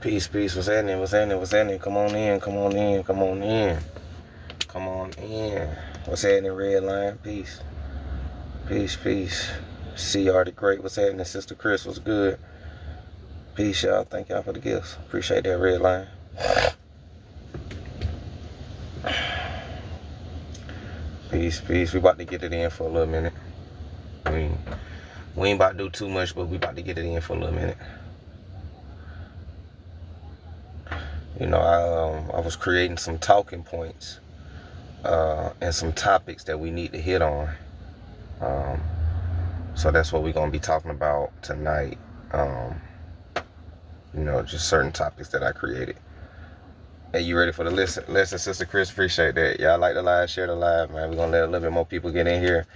Peace, peace. What's happening? What's happening? What's happening? Come on in. Come on in. Come on in. Come on in. What's happening, Red Line? Peace. Peace, peace. CR the Great. What's happening? Sister Chris, what's good? Peace, y'all. Thank y'all for the gifts. Appreciate that, Red Line. Peace, peace. We about to get it in for a little minute. We ain't about to do too much, but we about to get it in for a little minute. You know, I was creating some talking points and some topics that we need to hit on. So that's what we're going to be talking about tonight. You know, just certain topics that I created. Hey, you ready for the listen, Sister Chris? Appreciate that. Y'all like the live, share the live, man. We're going to let a little bit more people get in here.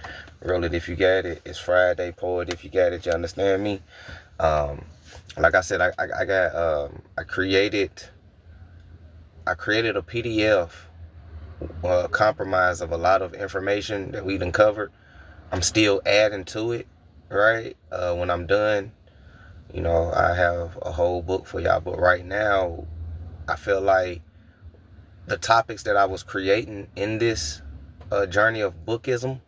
Roll it if you got it. It's Friday. Pour it if you got it. You understand me? Like I said, I created a PDF compromise of a lot of information that we done covered. I'm still adding to it, right? When I'm done, you know, I have a whole book for y'all. But right now, I feel like the topics that I was creating in this journey of bookism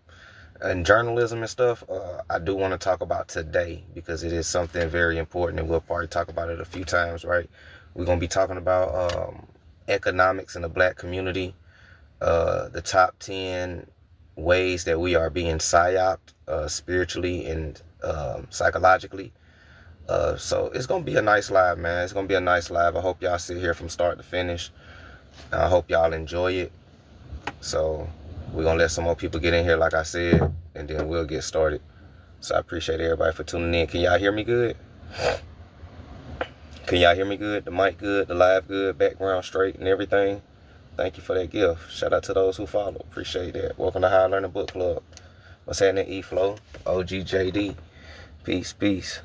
and journalism and stuff, I do want to talk about today because it is something very important, and we'll probably talk about it a few times, right? We're going to be talking about economics in the black community, the top 10 ways that we are being psyoped spiritually and psychologically. So it's going to be a nice live, man. It's going to be a nice live. I hope y'all sit here from start to finish. I hope y'all enjoy it. So we're going to let some more people get in here, like I said, and then we'll get started. So I appreciate everybody for tuning in. Can y'all hear me good? Can y'all hear me good? The mic good, the live good, background straight and everything? Thank you for that gift. Shout out to those who follow. Appreciate that. Welcome to High Learning Book Club. What's happening, E-Flow? OGJD. Peace, peace.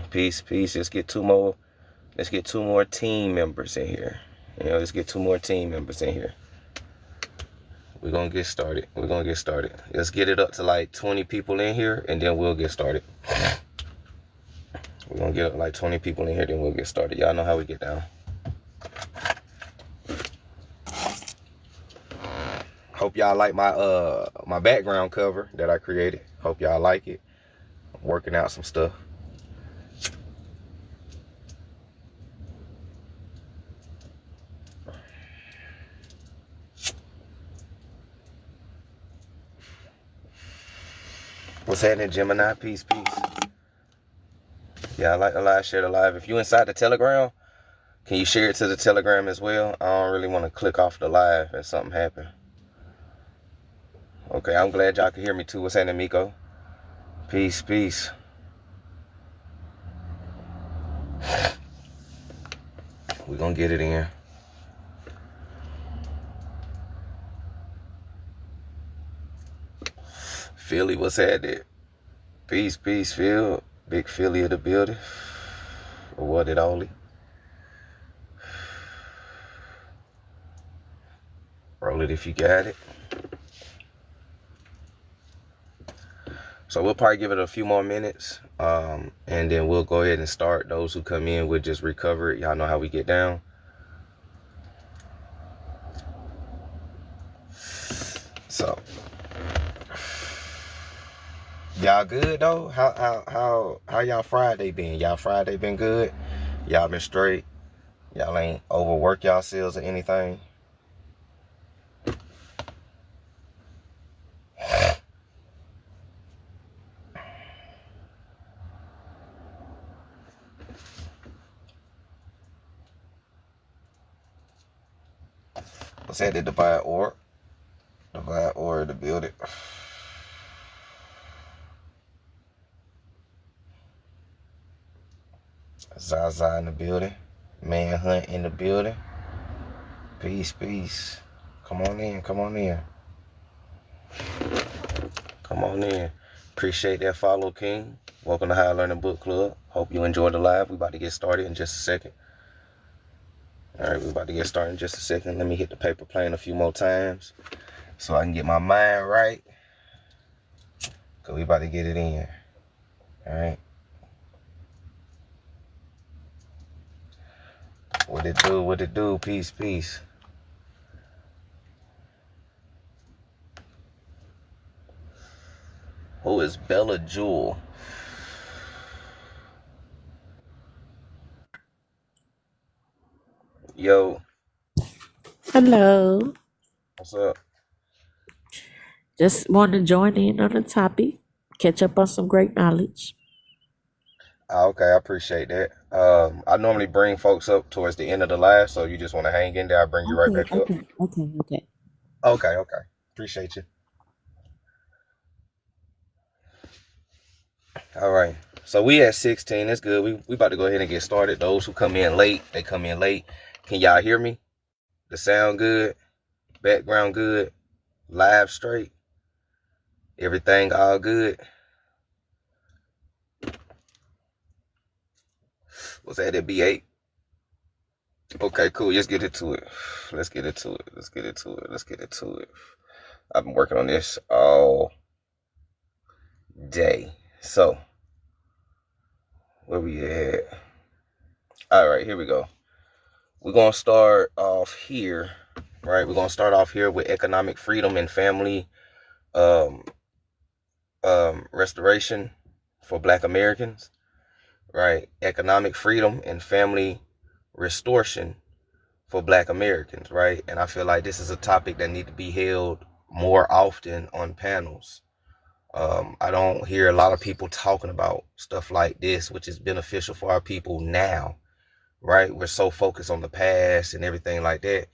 Peace, peace. Let's get two more team members in here. You know, let's get 2 more team members in here. We're going to get started. Let's get it up to like 20 people in here, and then we'll get started. We're going to get up like 20 people in here, then we'll get started. Y'all know how we get down. Hope y'all like my background cover that I created. Hope y'all like it. I'm working out some stuff. What's happening, Gemini? Peace, peace. Yeah, I like the live, share the live. If you inside the Telegram, can you share it to the Telegram as well? I don't really want to click off the live if something happened. Okay, I'm glad y'all can hear me too. What's happening, Miko? Peace, peace. We're going to get it in. Philly, what's happening? Peace, peace, Phil. Big Philly of the building. Or what it only. Roll it if you got it. So we'll probably give it a few more minutes. And then we'll go ahead and start. Those who come in, we'll just recover it. Y'all know how we get down. So y'all good though? How y'all Friday been? Y'all Friday been good? Y'all been straight? Y'all ain't overwork yourselves or anything? What's that? The divide or? Divide or to build it. Zaza in the building. Manhunt in the building. Peace, peace. Come on in, come on in. Come on in. Appreciate that follow, King. Welcome to High Learning Book Club. Hope you enjoyed the live. We about to get started in just a second. All right, we about to get started in just a second. Let me hit the paper plane a few more times so I can get my mind right. Because we about to get it in. All right. What it do? What it do? Peace, peace. Who is Bella Jewel? Yo. Hello. What's up? Just want to join in on the topic, catch up on some great knowledge. Okay, I appreciate that. I normally bring folks up towards the end of the live, so you just want to hang in there. I'll bring you right back up. Okay. Okay. Appreciate you. All right. So we at 16. That's good. We about to go ahead and get started. Those who come in late, they come in late. Can y'all hear me? The sound good? Background good? Live straight? Everything all good? Was that at B8? Okay, cool. Let's get into it. Let's get into it. I've been working on this all day. So, where we at? All right, here we go. We're going to start off here, right? We're going to start off here with economic freedom and family restoration for Black Americans, right? Economic freedom and family restoration for Black Americans, right? And I feel like this is a topic that needs to be held more often on panels. I don't hear a lot of people talking about stuff like this, which is beneficial for our people now, right? We're so focused on the past and everything like that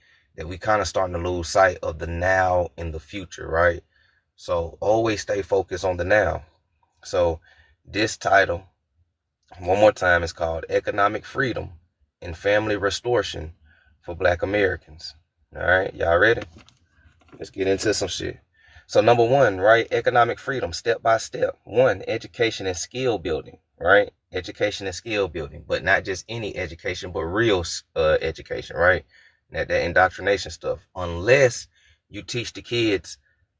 we kind of starting to lose sight of the now and the future, right? So always stay focused on the now. So this title, one more time, is called Economic Freedom and Family Restoration for Black Americans. All right, y'all ready? Let's get into some shit. So number one, right? Economic freedom, step by step. One, education and skill building, right? Education and skill building, but not just any education, but real education, right? That indoctrination stuff. Unless you teach the kids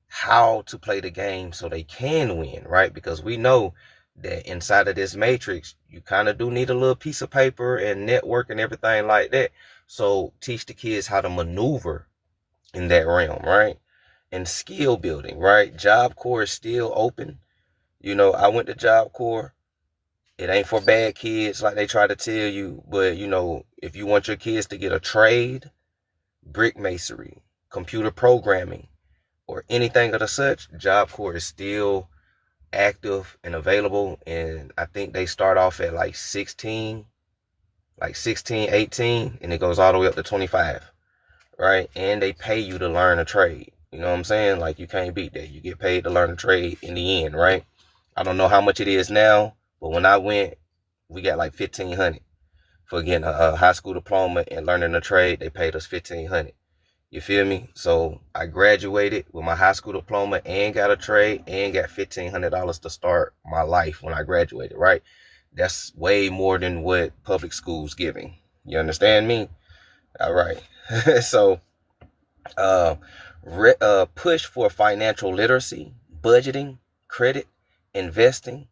how to play the game so they can win, right? Because we know that inside of this matrix, you kind of do need a little piece of paper and network and everything like that. So teach the kids how to maneuver in that realm, right? And skill building, right? Job Corps is still open. You know, I went to Job Corps. It ain't for bad kids like they try to tell you, but you know, if you want your kids to get a trade, brick masonry, computer programming, or anything of the such, Job Corps is still active and available. And I think they start off at like 16, 18, and it goes all the way up to 25, right? And they pay you to learn a trade. You know what I'm saying? Like, you can't beat that. You get paid to learn a trade in the end, right? I don't know how much it is now, but when I went, we got like $1,500 for getting a high school diploma and learning a trade. They paid us $1,500. You feel me? So I graduated with my high school diploma and got a trade and got $1,500 to start my life when I graduated, right? That's way more than what public school's giving. You understand me? All right. So push for financial literacy, budgeting, credit, investing,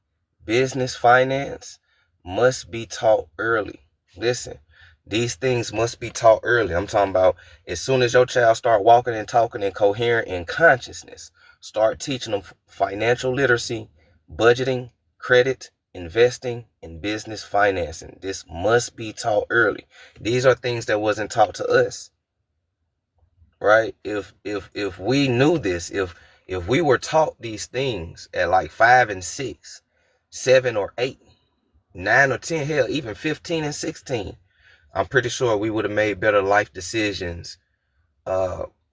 business finance must be taught early. Listen, these things must be taught early. I'm talking about as soon as your child start walking and talking and coherent in consciousness, start teaching them financial literacy, budgeting, credit, investing, and business financing. This must be taught early. These are things that wasn't taught to us. Right? If we knew this, if we were taught these things at like 5 and 6, 7 or 8, 9 or 10, hell, even 15 and 16, I'm pretty sure we would have made better life decisions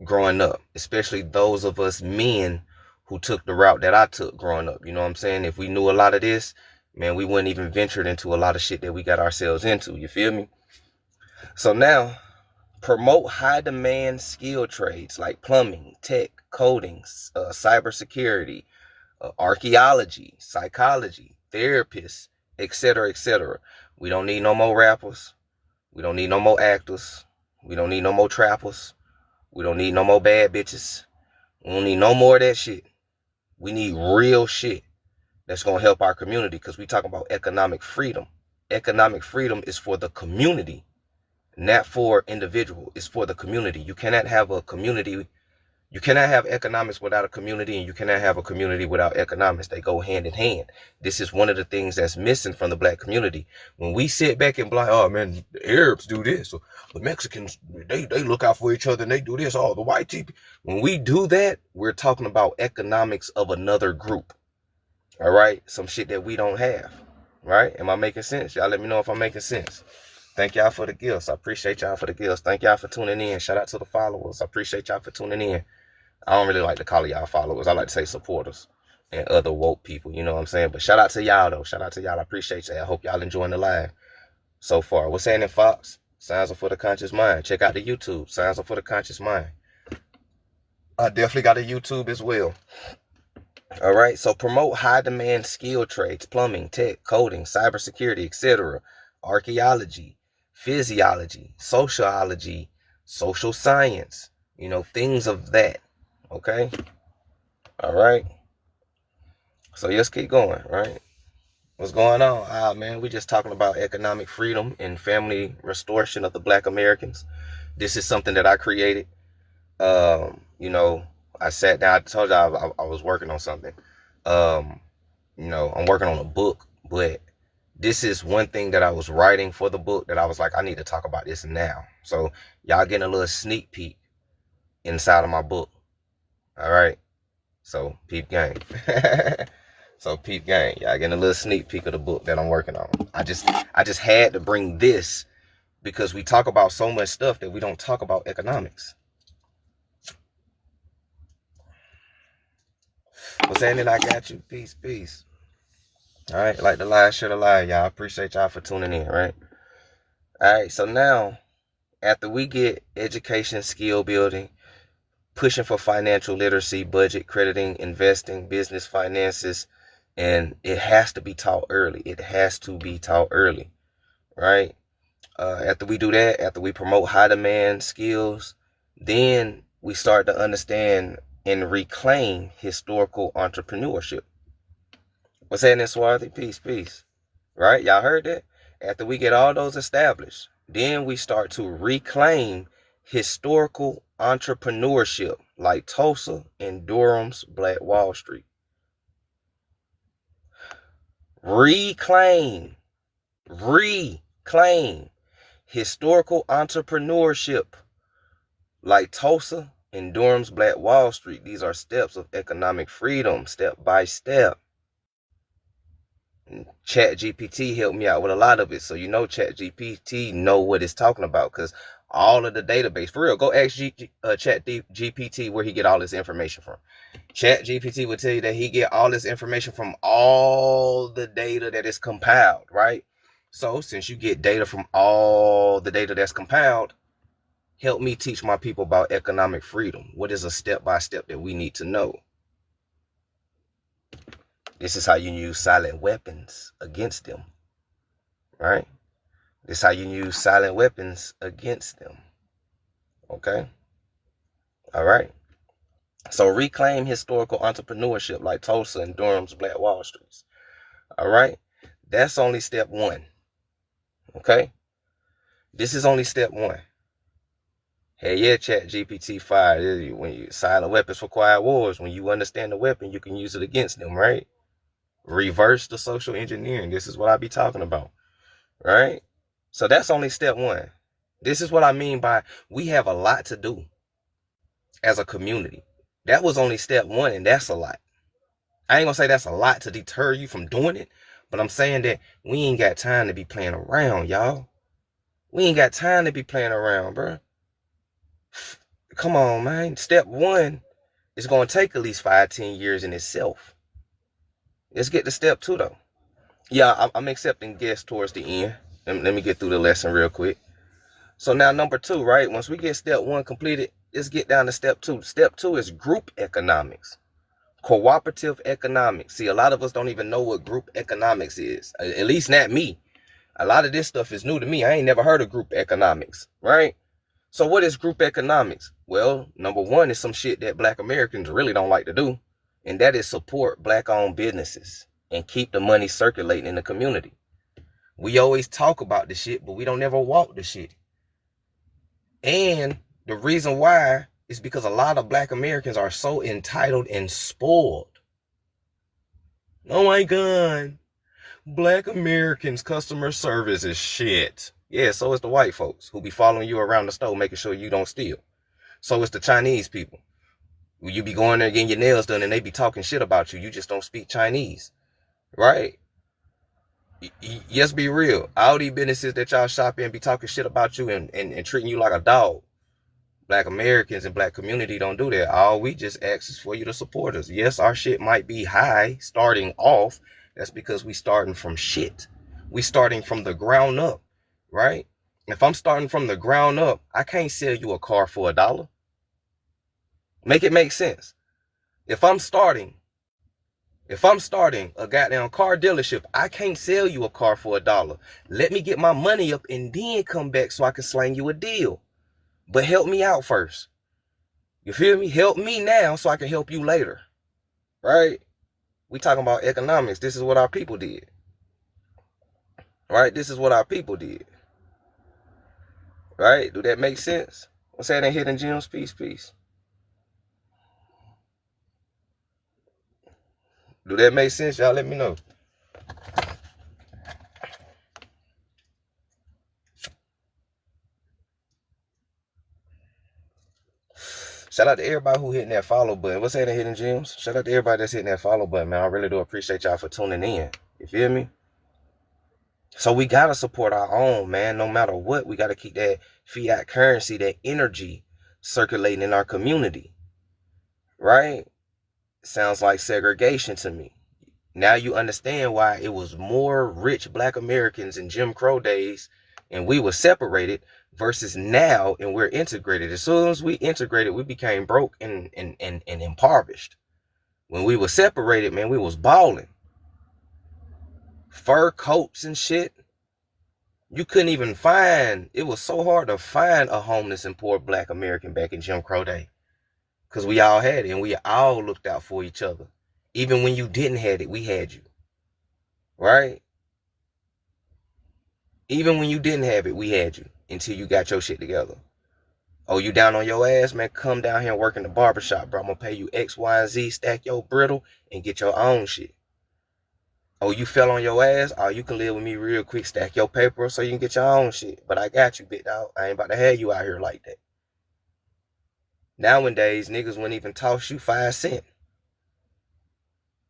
growing up, especially those of us men who took the route that I took growing up. You know what I'm saying? If we knew a lot of this, man, we wouldn't even ventured into a lot of shit that we got ourselves into. You feel me? So now, promote high demand skill trades like plumbing, tech, coding, cybersecurity, archaeology, psychology, therapists, etc., etc. We don't need no more rappers. We don't need no more actors. We don't need no more trappers. We don't need no more bad bitches. We don't need no more of that shit. We need real shit that's going to help our community, because we talk about economic freedom. Economic freedom is for the community, not for individual. It's for the community. You cannot have a community. You cannot have economics without a community, and you cannot have a community without economics. They go hand in hand. This is one of the things that's missing from the black community. When we sit back and be like, oh man, the Arabs do this, or the Mexicans, they look out for each other and they do this, oh, the white people. When we do that, we're talking about economics of another group. All right? Some shit that we don't have. Right? Am I making sense? Y'all let me know if I'm making sense. Thank y'all for the gifts. I appreciate y'all for the gifts. Thank y'all for tuning in. Shout out to the followers. I appreciate y'all for tuning in. I don't really like to call y'all followers. I like to say supporters and other woke people. You know what I'm saying? But shout out to y'all, though. Shout out to y'all. I appreciate y'all. I hope y'all enjoying the live so far. What's happening, Fox? Sounds are for the conscious mind. Check out the YouTube. Sounds are for the conscious mind. I definitely got a YouTube as well. All right. So promote high demand skill trades, plumbing, tech, coding, cybersecurity, etc., archaeology, physiology, sociology, social science, things of that. Okay. All right. So let's keep going, right? What's going on? Man, we just talking about economic freedom and family restoration of the black Americans. This is something that I created. I sat down, I told y'all I was working on something. I'm working on a book, but this is one thing that I was writing for the book that I was like, I need to talk about this now. So y'all getting a little sneak peek inside of my book. All right. So peep game. So peep game. Y'all getting a little sneak peek of the book that I'm working on. I just had to bring this because we talk about so much stuff that we don't talk about economics. What's happening? I got you. Peace, peace. All right. Like the live, share the live, y'all. I appreciate y'all for tuning in, right? All right. So now, after we get education, skill building, pushing for financial literacy, budget, crediting, investing, business finances, and it has to be taught early. It has to be taught early, right? After we do that, after we promote high demand skills, then we start to understand and reclaim historical entrepreneurship. What's happening, Swarthy? Peace, peace. Right? Y'all heard that? After we get all those established, then we start to reclaim historical entrepreneurship like Tulsa and Durham's Black Wall Street. Reclaim historical entrepreneurship like Tulsa and Durham's Black Wall Street. These are steps of economic freedom, step by step. ChatGPT helped me out with a lot of it. So ChatGPT know what it's talking about, because all of the database, for real, go ask ChatGPT where he get all this information from. ChatGPT will tell you that he get all this information from all the data that is compiled, right? So since you get data from all the data that's compiled, help me teach my people about economic freedom. What is a step-by-step that we need to know? This is how you use silent weapons against them, right? This is how you use silent weapons against them, okay? All right. So reclaim historical entrepreneurship like Tulsa and Durham's Black Wall Streets. All right. That's only step one. Okay. This is only step one. Hey, yeah, ChatGPT 5. When you silent weapons for quiet wars, when you understand the weapon, you can use it against them, right? Reverse the social engineering. This is what I be talking about, right? So that's only step one. This is what I mean by we have a lot to do as a community. That was only step one, and that's a lot. I ain't gonna say that's a lot to deter you from doing it, but I'm saying that we ain't got time to be playing around, y'all. We ain't got time to be playing around, bro. Come on, man. Step one is gonna take at least 5-10 years in itself. Let's get to step two, though. Yeah, I'm accepting guests towards the end. Let me get through the lesson real quick. So now number 2, right? Once we get step 1 completed, let's get down to step 2. Step 2 is group economics, cooperative economics. See, a lot of us don't even know what group economics is. At least not me. A lot of this stuff is new to me. I ain't never heard of group economics, right? So what is group economics? Well, number 1 is some shit that Black Americans really don't like to do, and that is support Black-owned businesses and keep the money circulating in the community. We always talk about the shit, but we don't ever walk the shit. And the reason why is because a lot of Black Americans are so entitled and spoiled. Oh my God, Black Americans' customer service is shit. Yeah, so is the white folks who be following you around the store making sure you don't steal. So it's the Chinese people. You be going there getting your nails done and they be talking shit about you. You just don't speak Chinese, right? Yes, be real. All these businesses that y'all shop in be talking shit about you and treating you like a dog. Black Americans and Black community don't do that. All we just ask is for you to support us. Yes, our shit might be high starting off. That's because we starting from shit. We starting from the ground up, right? If I'm starting from the ground up, I can't sell you a car for $1. Make it make sense. If I'm starting a goddamn car dealership, I can't sell you a car for $1. Let me get my money up and then come back so I can slang you a deal. But help me out first. You feel me? Help me now so I can help you later. Right? We talking about economics. This is what our people did. Right? This is what our people did. Right? Do that make sense? What's that in Hidden Gems? Peace, peace. Do that make sense? Y'all let me know. Shout out to everybody who hitting that follow button. What's that in Hidden Gems? Shout out to everybody that's hitting that follow button, man. I really do appreciate y'all for tuning in. You feel me? So we got to support our own, man. No matter what, we got to keep that fiat currency, that energy circulating in our community. Right? Sounds like segregation to me. Now you understand why it was more rich Black Americans in Jim Crow days and we were separated versus now and we're integrated. As soon as we integrated, we became broke and impoverished. When we were separated, man, we was balling. Fur coats and shit. You couldn't even find, it was so hard to find a homeless and poor Black American back in Jim Crow day. Because we all had it and we all looked out for each other. Even when you didn't have it, we had you. Right? Even when you didn't have it, we had you until you got your shit together. Oh, you down on your ass, man? Come down here and work in the barbershop, bro. I'm going to pay you X, Y, and Z, stack your brittle, and get your own shit. Oh, you fell on your ass? Oh, you can live with me real quick, stack your paper so you can get your own shit. But I got you, big dog. I ain't about to have you out here like that. Nowadays, niggas wouldn't even toss you 5 cents.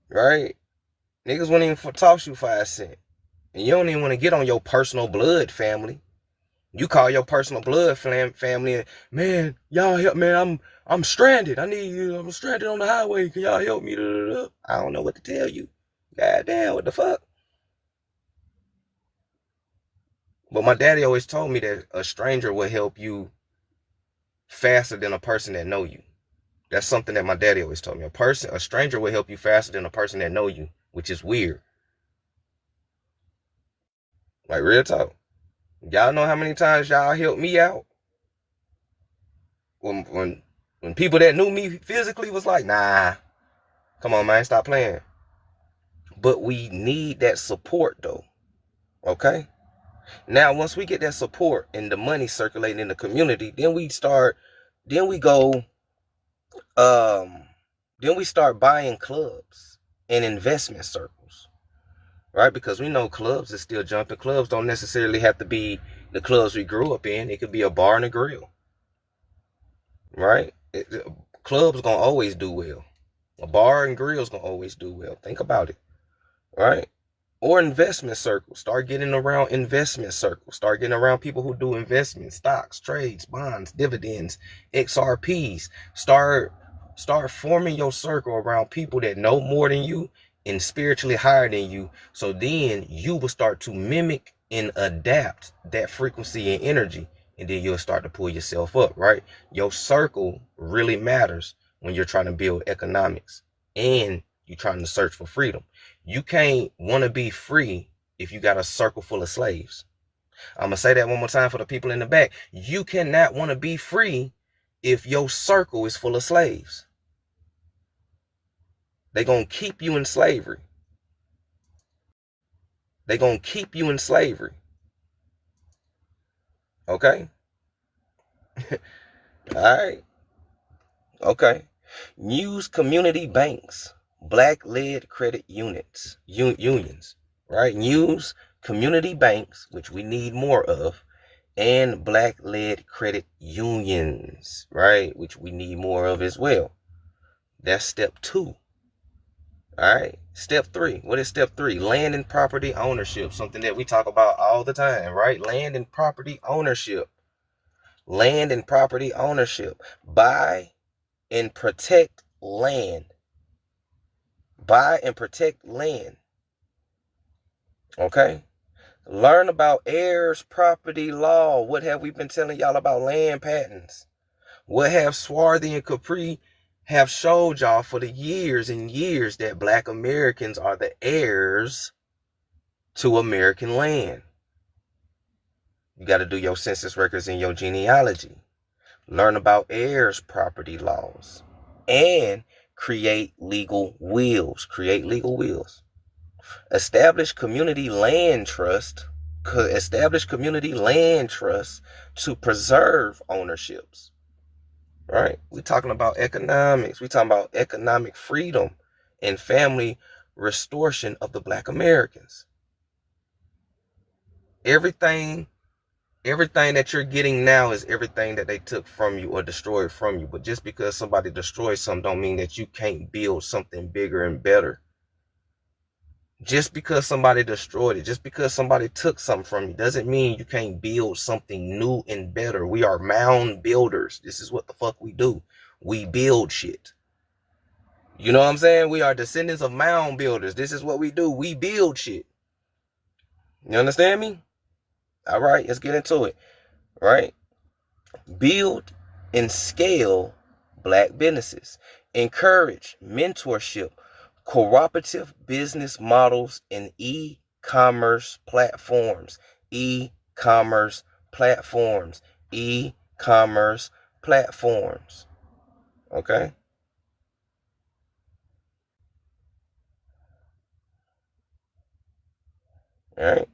Right? Niggas wouldn't even toss you 5 cents. And you don't even want to get on your personal blood family. You call your personal blood family and, man, y'all help, man, I'm stranded. I'm stranded on the highway. Can y'all help me? I don't know what to tell you. Goddamn, what the fuck? But my daddy always told me that a stranger will help you faster than a person that know you. That's something that my daddy always told me. A stranger will help you faster than a person that know you, which is weird. Like, real talk. Y'all know how many times y'all helped me out? When people that knew me physically was like, nah, come on, man, stop playing. But we need that support, though. Okay? Now, once we get that support and the money circulating in the community, then we start buying clubs and investment circles. Right? Because we know clubs is still jumping. Clubs don't necessarily have to be the clubs we grew up in. It could be a bar and a grill. Right? Clubs gonna always do well. A bar and grill's gonna always do well. Think about it. Right? Or investment circles. Start getting around investment circles. Start getting around people who do investments, stocks, trades, bonds, dividends, XRPs. Start forming your circle around people that know more than you and spiritually higher than you. So then you will start to mimic and adapt that frequency and energy. And then you'll start to pull yourself up, right? Your circle really matters when you're trying to build economics and you're trying to search for freedom. You can't want to be free if you got a circle full of slaves. I'm going to say that one more time for the people in the back. You cannot want to be free if your circle is full of slaves. They're going to keep you in slavery. They're going to keep you in slavery. Okay? All right. Okay. Use community banks, black-led credit unions, right? Use community banks, which we need more of, and black-led credit unions, right? Which we need more of as well. That's step 2. All right. Step 3. What is step 3? Land and property ownership. Something that we talk about all the time, right? Land and property ownership. Land and property ownership. Buy and protect land. Buy and protect land. Okay? Learn about heirs property law. What have we been telling y'all about land patents? What have Swarthy and Capri have showed y'all for the years and years that black Americans are the heirs to American land? You got to do your census records and your genealogy. Learn about heirs property laws and create legal wills. Create legal wills. Establish community land trust. Establish community land trusts to preserve ownerships. Right? We're talking about economics. We're talking about economic freedom and family restoration of the black Americans. Everything that you're getting now is everything that they took from you or destroyed from you. But just because somebody destroys something don't mean that you can't build something bigger and better. Just because somebody destroyed it, just because somebody took something from you, doesn't mean you can't build something new and better. We are mound builders. This is what the fuck we do. We build shit. You know what I'm saying? We are descendants of mound builders. This is what we do. We build shit. You understand me? All right, let's get into it. Right? Build and scale black businesses. Encourage mentorship, cooperative business models, and e-commerce platforms. E-commerce platforms. E-commerce platforms. Okay? All right?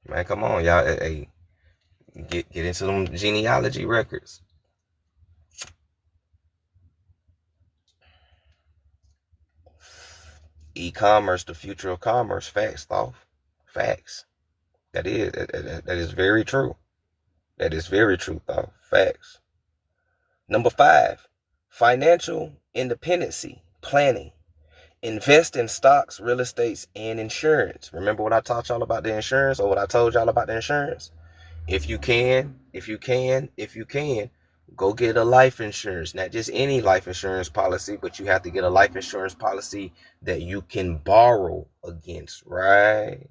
Man, come on, y'all. Hey, get into them genealogy records. E-commerce, the future of commerce. Facts, though. Facts. That is very true. That is very true, though. Facts. Number 5, financial independency planning. Invest in stocks, real estates, and insurance. Remember what I taught y'all about the insurance, or what I told y'all about the insurance? If you can, go get a life insurance. Not just any life insurance policy, but you have to get a life insurance policy that you can borrow against, right?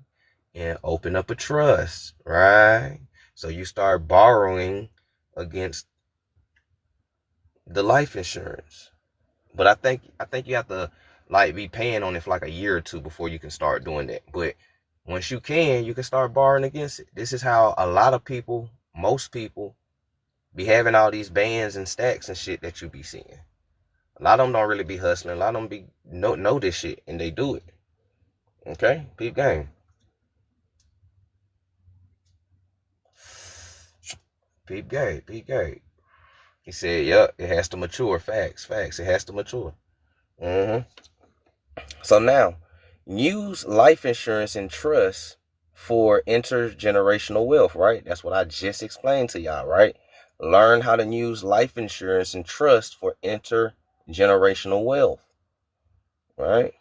And open up a trust, right? So you start borrowing against the life insurance. But I think you have to like be paying on it for like a year or 2 before you can start doing that. But once you can start borrowing against it. This is how a lot of people, most people, be having all these bands and stacks and shit that you be seeing. A lot of them don't really be hustling. A lot of them be know this shit and they do it. Okay? Peep game. Peep game. Peep game. He said, yep, it has to mature. Facts. It has to mature. So now, use life insurance and trust for intergenerational wealth, right? That's what I just explained to y'all, right? Learn how to use life insurance and trust for intergenerational wealth, right?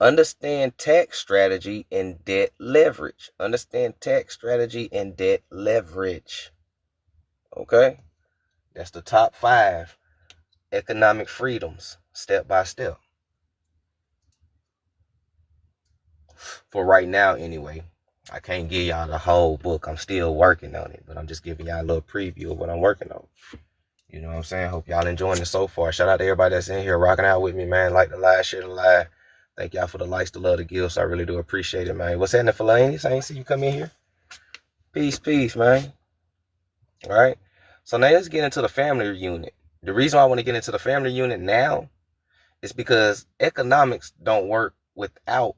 Understand tax strategy and debt leverage. Understand tax strategy and debt leverage. Okay? That's the top 5 economic freedoms, step by step. For right now, anyway. I can't give y'all the whole book. I'm still working on it, but I'm just giving y'all a little preview of what I'm working on. You know what I'm saying? Hope y'all enjoying it so far. Shout out to everybody that's in here rocking out with me, man. Like the live, share the live. Thank y'all for the likes, the love, the gifts. I really do appreciate it, man. What's happening, Fellaini? I ain't see you come in here. Peace, man. All right. So now let's get into the family unit. The reason why I want to get into the family unit now is because economics don't work without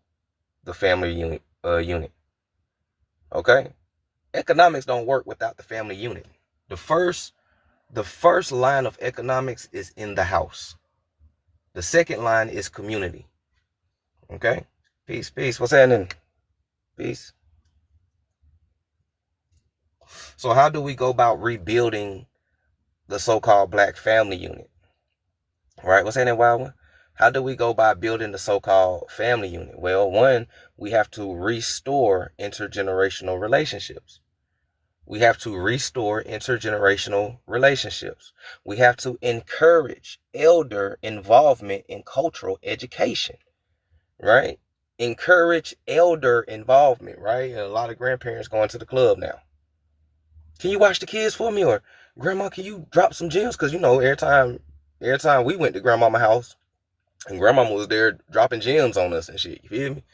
the family unit. Okay? Economics don't work without the family unit. The first line of economics is in the house. The second line is community. Okay? Peace. What's happening? Peace. So how do we go about rebuilding the so-called black family unit? All right, what's happening, Wild One? How do we go by building the so-called family unit? Well, one, we have to restore intergenerational relationships. We have to restore intergenerational relationships. We have to encourage elder involvement in cultural education, right? Encourage elder involvement, right? And a lot of grandparents going to the club now. Can you watch the kids for me? Or, Grandma, can you drop some gems? Because, every time we went to Grandmama's house, and Grandmama was there dropping gems on us and shit. You feel me?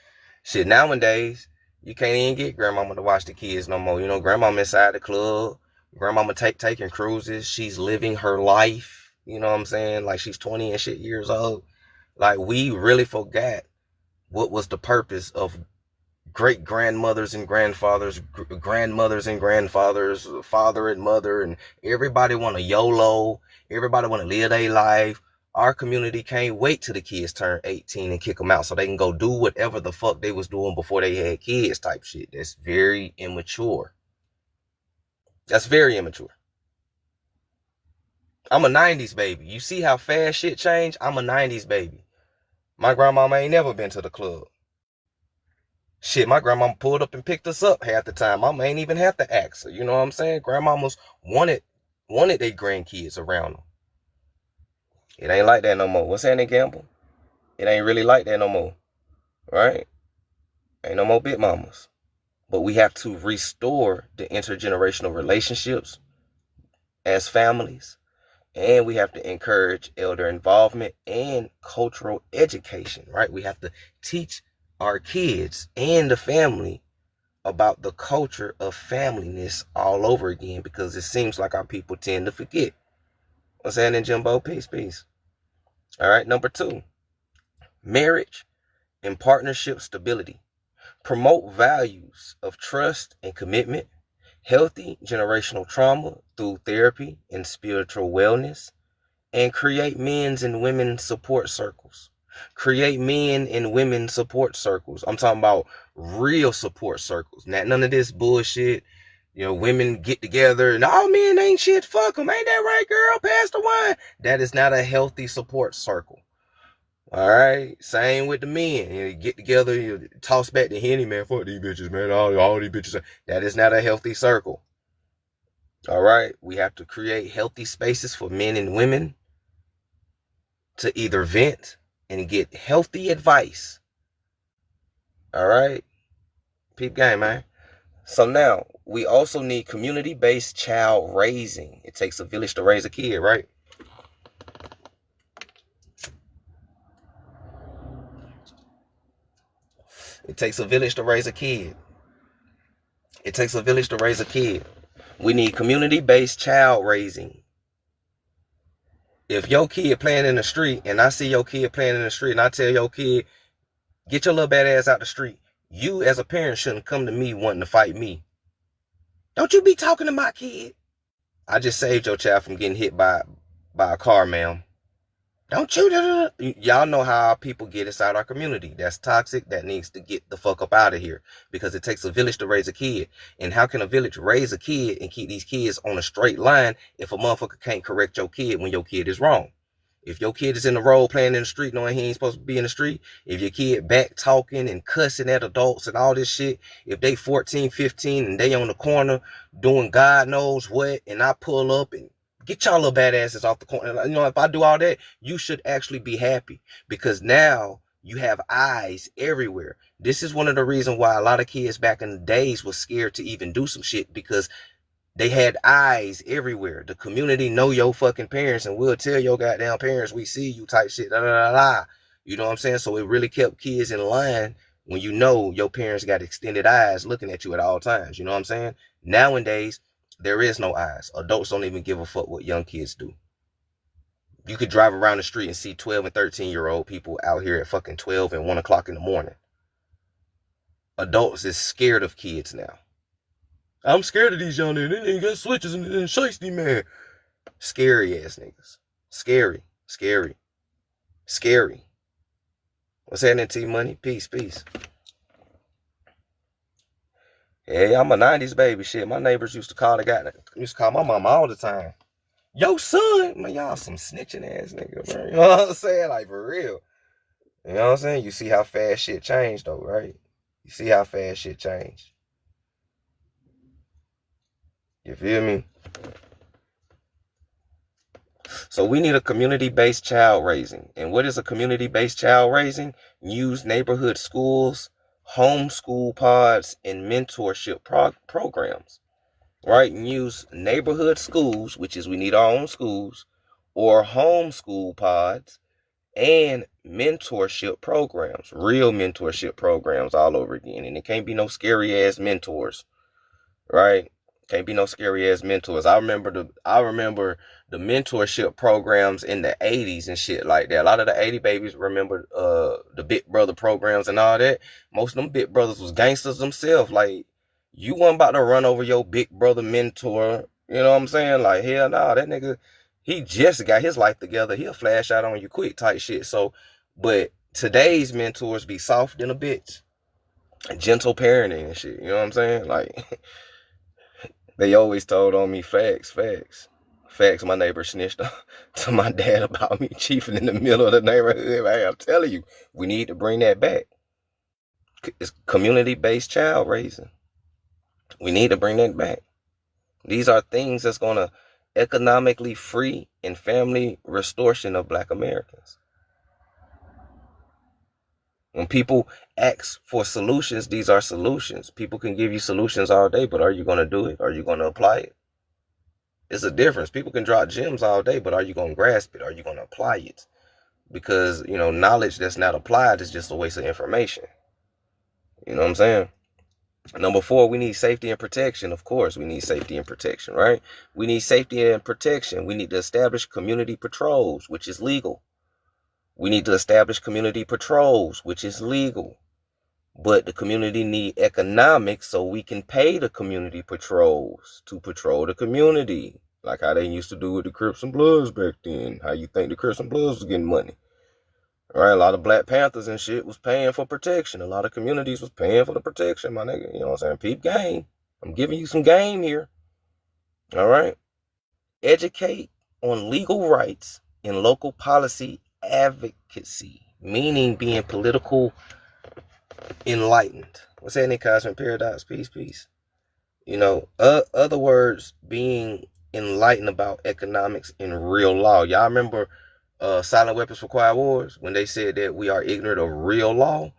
Shit, nowadays, you can't even get Grandmama to watch the kids no more. Grandmama inside the club. Grandmama taking cruises. She's living her life. You know what I'm saying? Like, she's 20 and shit years old. Like, we really forgot what was the purpose of great grandmothers and grandfathers, father and mother, and everybody want to YOLO. Everybody want to live their life. Our community can't wait till the kids turn 18 and kick them out so they can go do whatever the fuck they was doing before they had kids type shit. That's very immature. That's very immature. I'm a 90s baby. You see how fast shit changed? I'm a 90s baby. My grandmama ain't never been to the club. Shit, my grandmama pulled up and picked us up half the time. Mama ain't even have to ask her. You know what I'm saying? Grandmamas wanted their grandkids around them. It ain't like that no more. What's happening, Gamble? It ain't really like that no more. Right? Ain't no more big mamas. But we have to restore the intergenerational relationships as families. And we have to encourage elder involvement and cultural education. Right? We have to teach our kids and the family about the culture of familyness all over again, because it seems like our people tend to forget. What's happening, Jimbo? Peace. All right, number 2, marriage and partnership stability. Promote values of trust and commitment, healthy generational trauma through therapy and spiritual wellness, and create men's and women's support circles. Create men and women support circles. I'm talking about real support circles. Not none of this bullshit. Women get together and all men ain't shit. Fuck them. Ain't that right, girl? Pass the wine. That is not a healthy support circle. All right. Same with the men. You get together, you toss back the Henny, man. Fuck these bitches, man. All these bitches. That is not a healthy circle. All right. We have to create healthy spaces for men and women to either vent and get healthy advice. All right. Peep game, man. So now we also need community-based child raising. It takes a village to raise a kid, right? It takes a village to raise a kid. It takes a village to raise a kid. We need community-based child raising. If your kid playing in the street and I see your kid playing in the street and I tell your kid, get your little bad ass out the street, you as a parent shouldn't come to me wanting to fight me. Don't you be talking to my kid. I just saved your child from getting hit by a car, ma'am. Don't you? Y'all know how people get inside our community. That's toxic. That needs to get the fuck up out of here, because it takes a village to raise a kid. And how can a village raise a kid and keep these kids on a straight line if a motherfucker can't correct your kid when your kid is wrong? If your kid is in the road playing in the street knowing he ain't supposed to be in the street, if your kid back talking and cussing at adults and all this shit, if they 14, 15 and they on the corner doing God knows what, and I pull up and get y'all little badasses off the corner. You know, if I do all that, you should actually be happy, because now you have eyes everywhere. This is one of the reasons why a lot of kids back in the days was scared to even do some shit, because they had eyes everywhere. The community know your fucking parents and will tell your goddamn parents, we see you type shit. Da, da, da, da. You know what I'm saying? So it really kept kids in line when you know your parents got extended eyes looking at you at all times. You know what I'm saying? Nowadays, there is no eyes. Adults don't even give a fuck what young kids do. You could drive around the street and see 12 and 13-year-old people out here at fucking 12 and 1 o'clock in the morning. Adults is scared of kids now. I'm scared of these young niggas. They ain't got switches and shiesty, man. Scary ass niggas. Scary. Scary. Scary. What's happening, T-Money? Peace, peace. Hey, I'm a 90s baby. Shit, my neighbors used to call my mama all the time. Yo, son. Man, y'all some snitching ass niggas, bro. You know what I'm saying? Like, for real. You know what I'm saying? You see how fast shit changed, though, right? You see how fast shit changed. You feel me? So we need a community-based child raising. And what is a community-based child raising? Use neighborhood schools, homeschool pods, and mentorship programs. Right? And use neighborhood schools, which is we need our own schools, or homeschool pods, and mentorship programs. Real mentorship programs all over again. And it can't be no scary-ass mentors. Right? Can't be no scary ass mentors. I remember the mentorship programs in the 80s and shit like that. A lot of the 80 babies remember the Big Brother programs and all that. Most of them Big Brothers was gangsters themselves. Like, you wasn't about to run over your Big Brother mentor. You know what I'm saying? Like, hell no, that nigga, he just got his life together. He'll flash out on you quick type shit. So, but today's mentors be soft than a bitch. Gentle parenting and shit. You know what I'm saying? Like, they always told on me, facts. Facts, my neighbor snitched to my dad about me chiefing in the middle of the neighborhood. Hey, I'm telling you, we need to bring that back. It's community-based child raising. We need to bring that back. These are things that's going to economically free and family restoration of Black Americans. When people ask for solutions, these are solutions. People can give you solutions all day, but are you going to do it? Are you going to apply it? It's a difference. People can drop gems all day, but are you going to grasp it? Are you going to apply it? Because, you know, knowledge that's not applied is just a waste of information. You know what I'm saying? Number 4, we need safety and protection. Of course, we need safety and protection, right? We need safety and protection. We need to establish community patrols, which is legal. We need to establish community patrols, which is legal. But the community need economics so we can pay the community patrols to patrol the community. Like how they used to do with the Crips and Bloods back then. How you think the Crips and Bloods was getting money? All right, a lot of Black Panthers and shit was paying for protection. A lot of communities was paying for the protection, my nigga. You know what I'm saying? Peep game. I'm giving you some game here. All right. Educate on legal rights and local policy advocacy, meaning being political enlightened. What's happening, Cosmic Paradox? Peace. You know, other words, being enlightened about economics and real law. Y'all remember Silent Weapons for Quiet Wars when they said that we are ignorant of real law?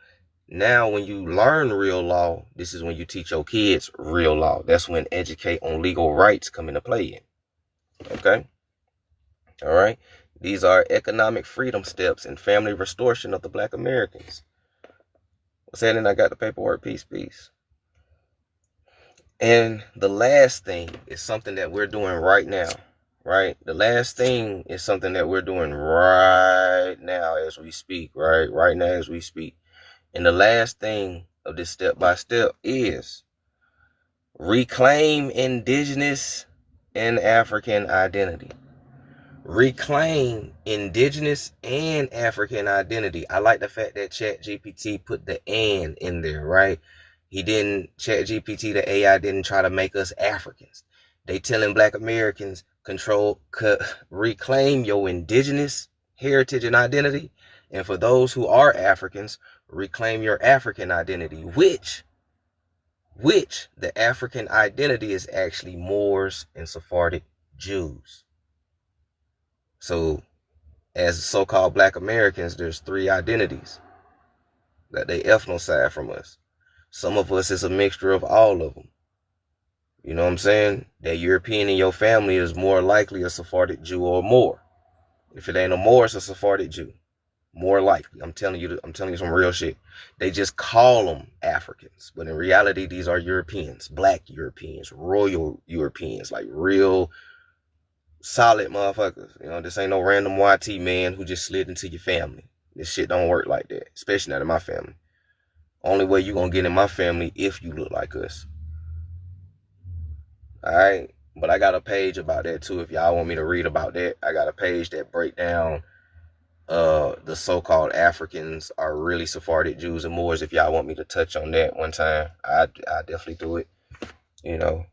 Now, when you learn real law, this is when you teach your kids real law. That's when educate on legal rights come into play in. Okay? All right? These are economic freedom steps and family restoration of the Black Americans. What's happening? I got the paperwork. Peace. And the last thing is something that we're doing right now. Right? The last thing is something that we're doing right now as we speak. Right now as we speak. And the last thing of this step-by-step is reclaim indigenous and African identity. Reclaim indigenous and African identity. I like the fact that ChatGPT put the "and" in there, right? ChatGPT, the AI, didn't try to make us Africans. They telling Black Americans, reclaim your indigenous heritage and identity. And for those who are Africans, reclaim your African identity, which the African identity is actually Moors and Sephardic Jews. So as so-called Black Americans, there's three identities that they ethnocide from us. Some of us is a mixture of all of them. You know what I'm saying? That European in your family is more likely a Sephardic Jew or Moor. If it ain't a Moor, it's a Sephardic Jew. More likely. I'm telling you some real shit. They just call them Africans, but in reality, these are Europeans, Black Europeans, royal Europeans, like real solid motherfuckers. You know, this ain't no random YT man who just slid into your family. This shit don't work like that, especially not in my family. Only way you gonna get in my family if you look like us. Alright? But I got a page about that too. If y'all want me to read about that, I got a page that break down the so-called Africans are really Sephardic Jews and Moors. If y'all want me to touch on that one time, I definitely do it. You know.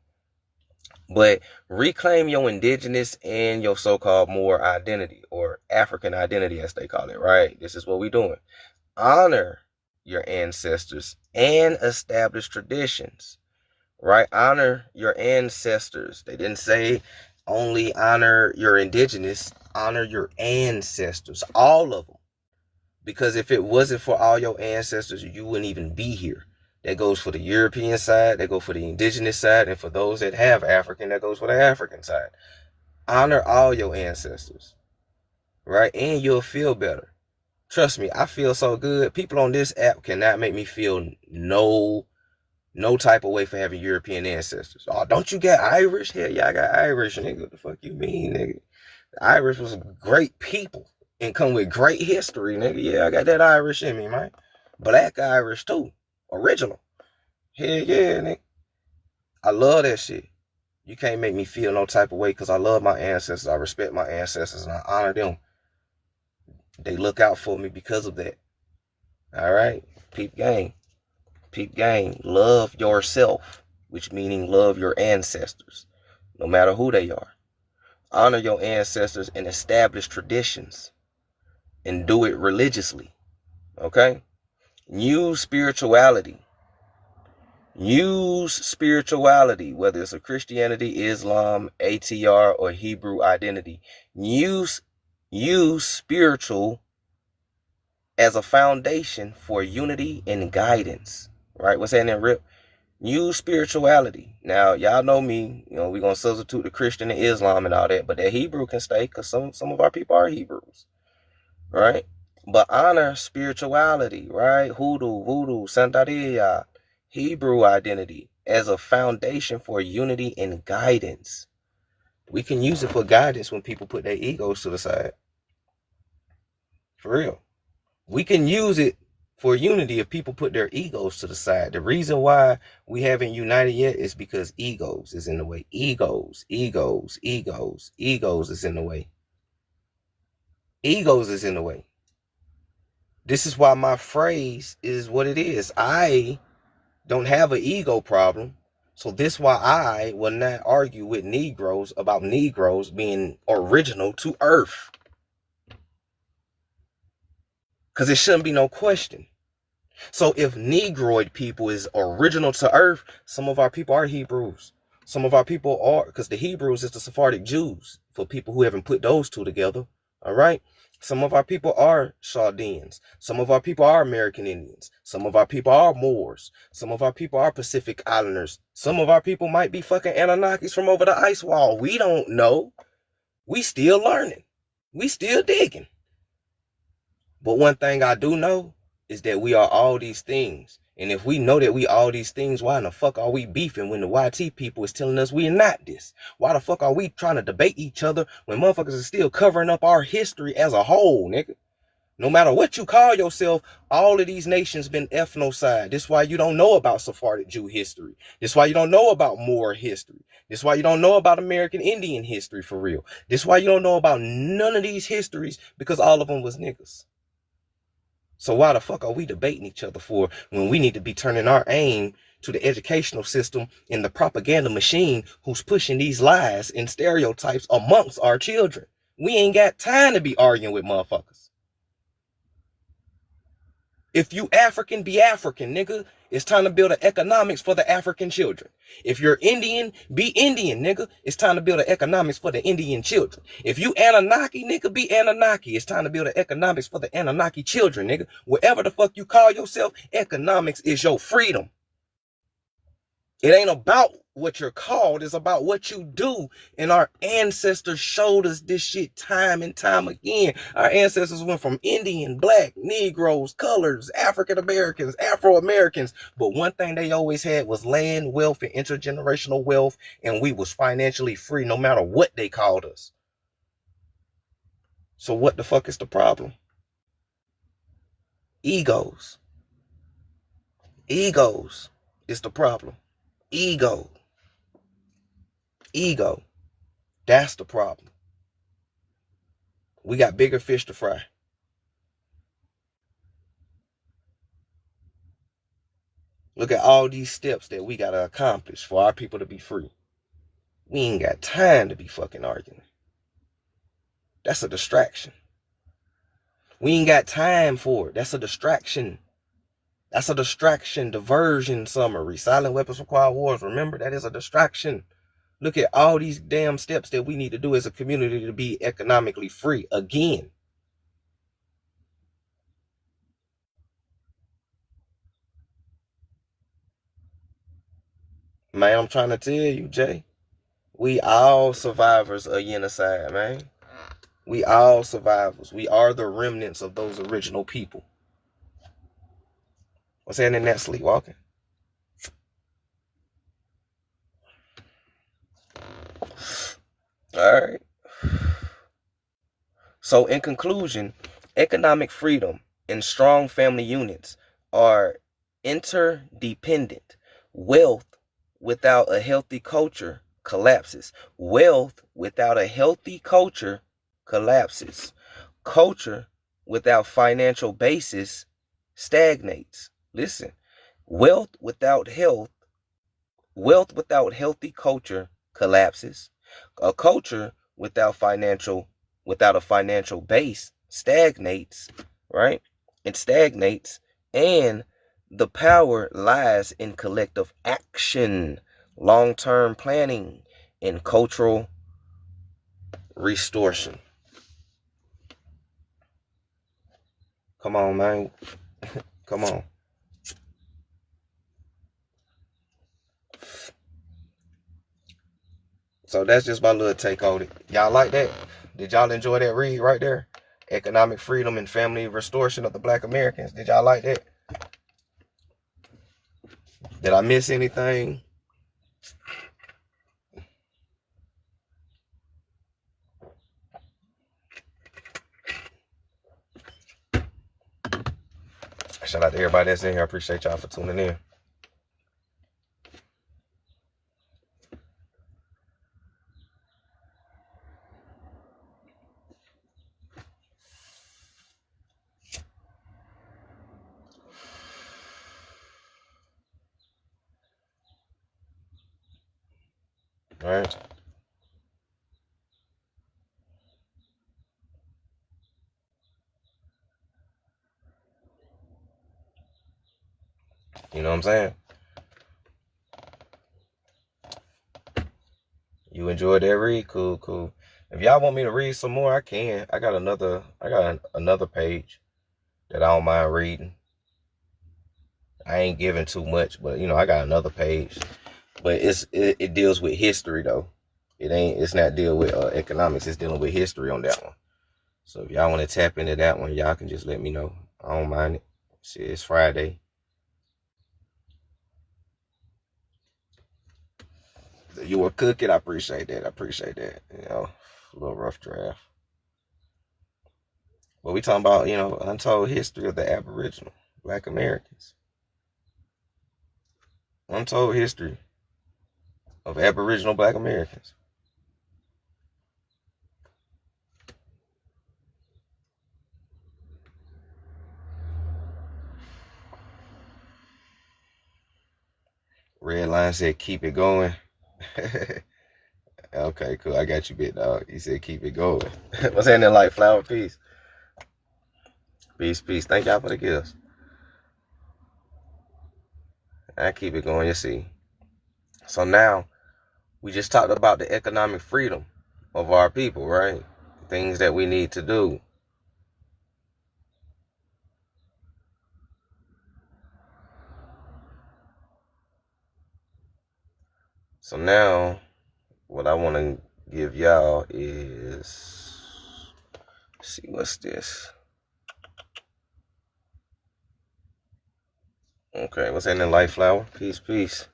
But reclaim your indigenous and your so-called Moor identity, or African identity as they call it, right? This is what we're doing. Honor your ancestors and establish traditions, right? Honor your ancestors. They didn't say only honor your indigenous, honor your ancestors, all of them. Because if it wasn't for all your ancestors, you wouldn't even be here. That goes for the European side, that goes for the indigenous side, and for those that have African, that goes for the African side. Honor all your ancestors, right? And you'll feel better. Trust me, I feel so good. People on this app cannot make me feel no type of way for having European ancestors. Oh, don't you get Irish? Hell yeah, I got Irish, nigga. What the fuck you mean, nigga? The Irish was great people and come with great history, nigga. Yeah, I got that Irish in me, man. Black Irish too. Original. Hell yeah, nigga. I love that shit. You can't make me feel no type of way because I love my ancestors. I respect my ancestors and I honor them. They look out for me because of that. All right? Peep game. Peep game. Love yourself, which meaning love your ancestors, no matter who they are. Honor your ancestors and establish traditions and do it religiously. Okay? Use spirituality. Use spirituality, whether it's a Christianity, Islam, ATR, or Hebrew identity. Use spiritual as a foundation for unity and guidance. Right? What's that in Rip? Use spirituality. Now, y'all know me. You know, we're going to substitute the Christian and Islam and all that. But that Hebrew can stay because some of our people are Hebrews. Right? But honor spirituality. Right? Hoodoo, voodoo, Santeria, Hebrew identity as a foundation for unity and guidance. We can use it for guidance when people put their egos to the side. For real. We can use it for unity if people put their egos to the side. The reason why we haven't united yet is because egos is in the way. Egos is in the way. Egos is in the way. This is why my phrase is what it is. I don't have an ego problem. So this is why I will not argue with Negroes about Negroes being original to Earth. Because there shouldn't be no question. So if Negroid people is original to Earth, some of our people are Hebrews. Some of our people are, because the Hebrews is the Sephardic Jews, for people who haven't put those two together. All right? Some of our people are Chaldeans. Some of our people are American Indians. Some of our people are Moors. Some of our people are Pacific Islanders. Some of our people might be fucking Anunnakis from over the ice wall. We don't know. We still learning. We still digging. But one thing I do know is that we are all these things. And if we know that we all these things, why in the fuck are we beefing when the YT people is telling us we are not this? Why the fuck are we trying to debate each other when motherfuckers are still covering up our history as a whole, nigga? No matter what you call yourself, all of these nations been ethnocide. This is why you don't know about Sephardic Jew history. This is why you don't know about Moor history. This is why you don't know about American Indian history for real. This is why you don't know about none of these histories, because all of them was niggas. So why the fuck are we debating each other for when we need to be turning our aim to the educational system and the propaganda machine who's pushing these lies and stereotypes amongst our children? We ain't got time to be arguing with motherfuckers. If you African, be African, nigga. It's time to build an economics for the African children. If you're Indian, be Indian, nigga. It's time to build an economics for the Indian children. If you Anunnaki, nigga, be Anunnaki. It's time to build an economics for the Anunnaki children, nigga. Whatever the fuck you call yourself, economics is your freedom. It ain't about what you're called, it's about what you do. And our ancestors showed us this shit time and time again. Our ancestors went from Indian, black, Negroes, colors, African Americans, Afro Americans. But one thing they always had was land, wealth, and intergenerational wealth. And we was financially free no matter what they called us. So what the fuck is the problem? Egos. Egos is the problem. Ego. That's the problem. We got bigger fish to fry. Look at all these steps that we got to accomplish for our people to be free. We ain't got time to be fucking arguing. That's a distraction. We ain't got time for it. That's a distraction. That's a distraction. Diversion summary. Silent weapons for quiet wars. Remember, that is a distraction. Look at all these damn steps that we need to do as a community to be economically free again. Man, I'm trying to tell you, Jay. We all survivors of genocide, man. We all survivors. We are the remnants of those original people. What's happening in that sleepwalking? All right. So in conclusion, economic freedom and strong family units are interdependent. Wealth without a healthy culture collapses. Wealth without a healthy culture collapses. Culture without financial basis stagnates. Listen, wealth without healthy culture collapses. A culture without a financial base stagnates, right? It stagnates, and the power lies in collective action, long-term planning, and cultural restoration. Come on, man. Come on. So that's just my little take on it. Y'all like that? Did y'all enjoy that read right there? Economic freedom and family restoration of the Black Americans. Did y'all like that? Did I miss anything? Shout out to everybody that's in here. I appreciate y'all for tuning in. All right. You know what I'm saying? You enjoyed that read? Cool. If y'all want me to read some more, I can. I got another page that I don't mind reading. I ain't giving too much, but I got another page. But it deals with history though. It's not deal with economics, it's dealing with history on that one. So if y'all want to tap into that one, y'all can just let me know. I don't mind it. Shit, it's Friday. You were cooking. I appreciate that. A little rough draft. But we talking about, untold history of the Aboriginal Black Americans. Untold history of Aboriginal Black Americans. Red line said, keep it going. Okay, cool. I got you, big dog. He said keep it going. What's happening, like flower? Peace. Peace, peace. Thank y'all for the gifts. I keep it going, you see. So now, we just talked about the economic freedom of our people, right? Things that we need to do. So now, what I want to give y'all is, let's see, what's this? Okay, what's in the life flower? Peace, peace.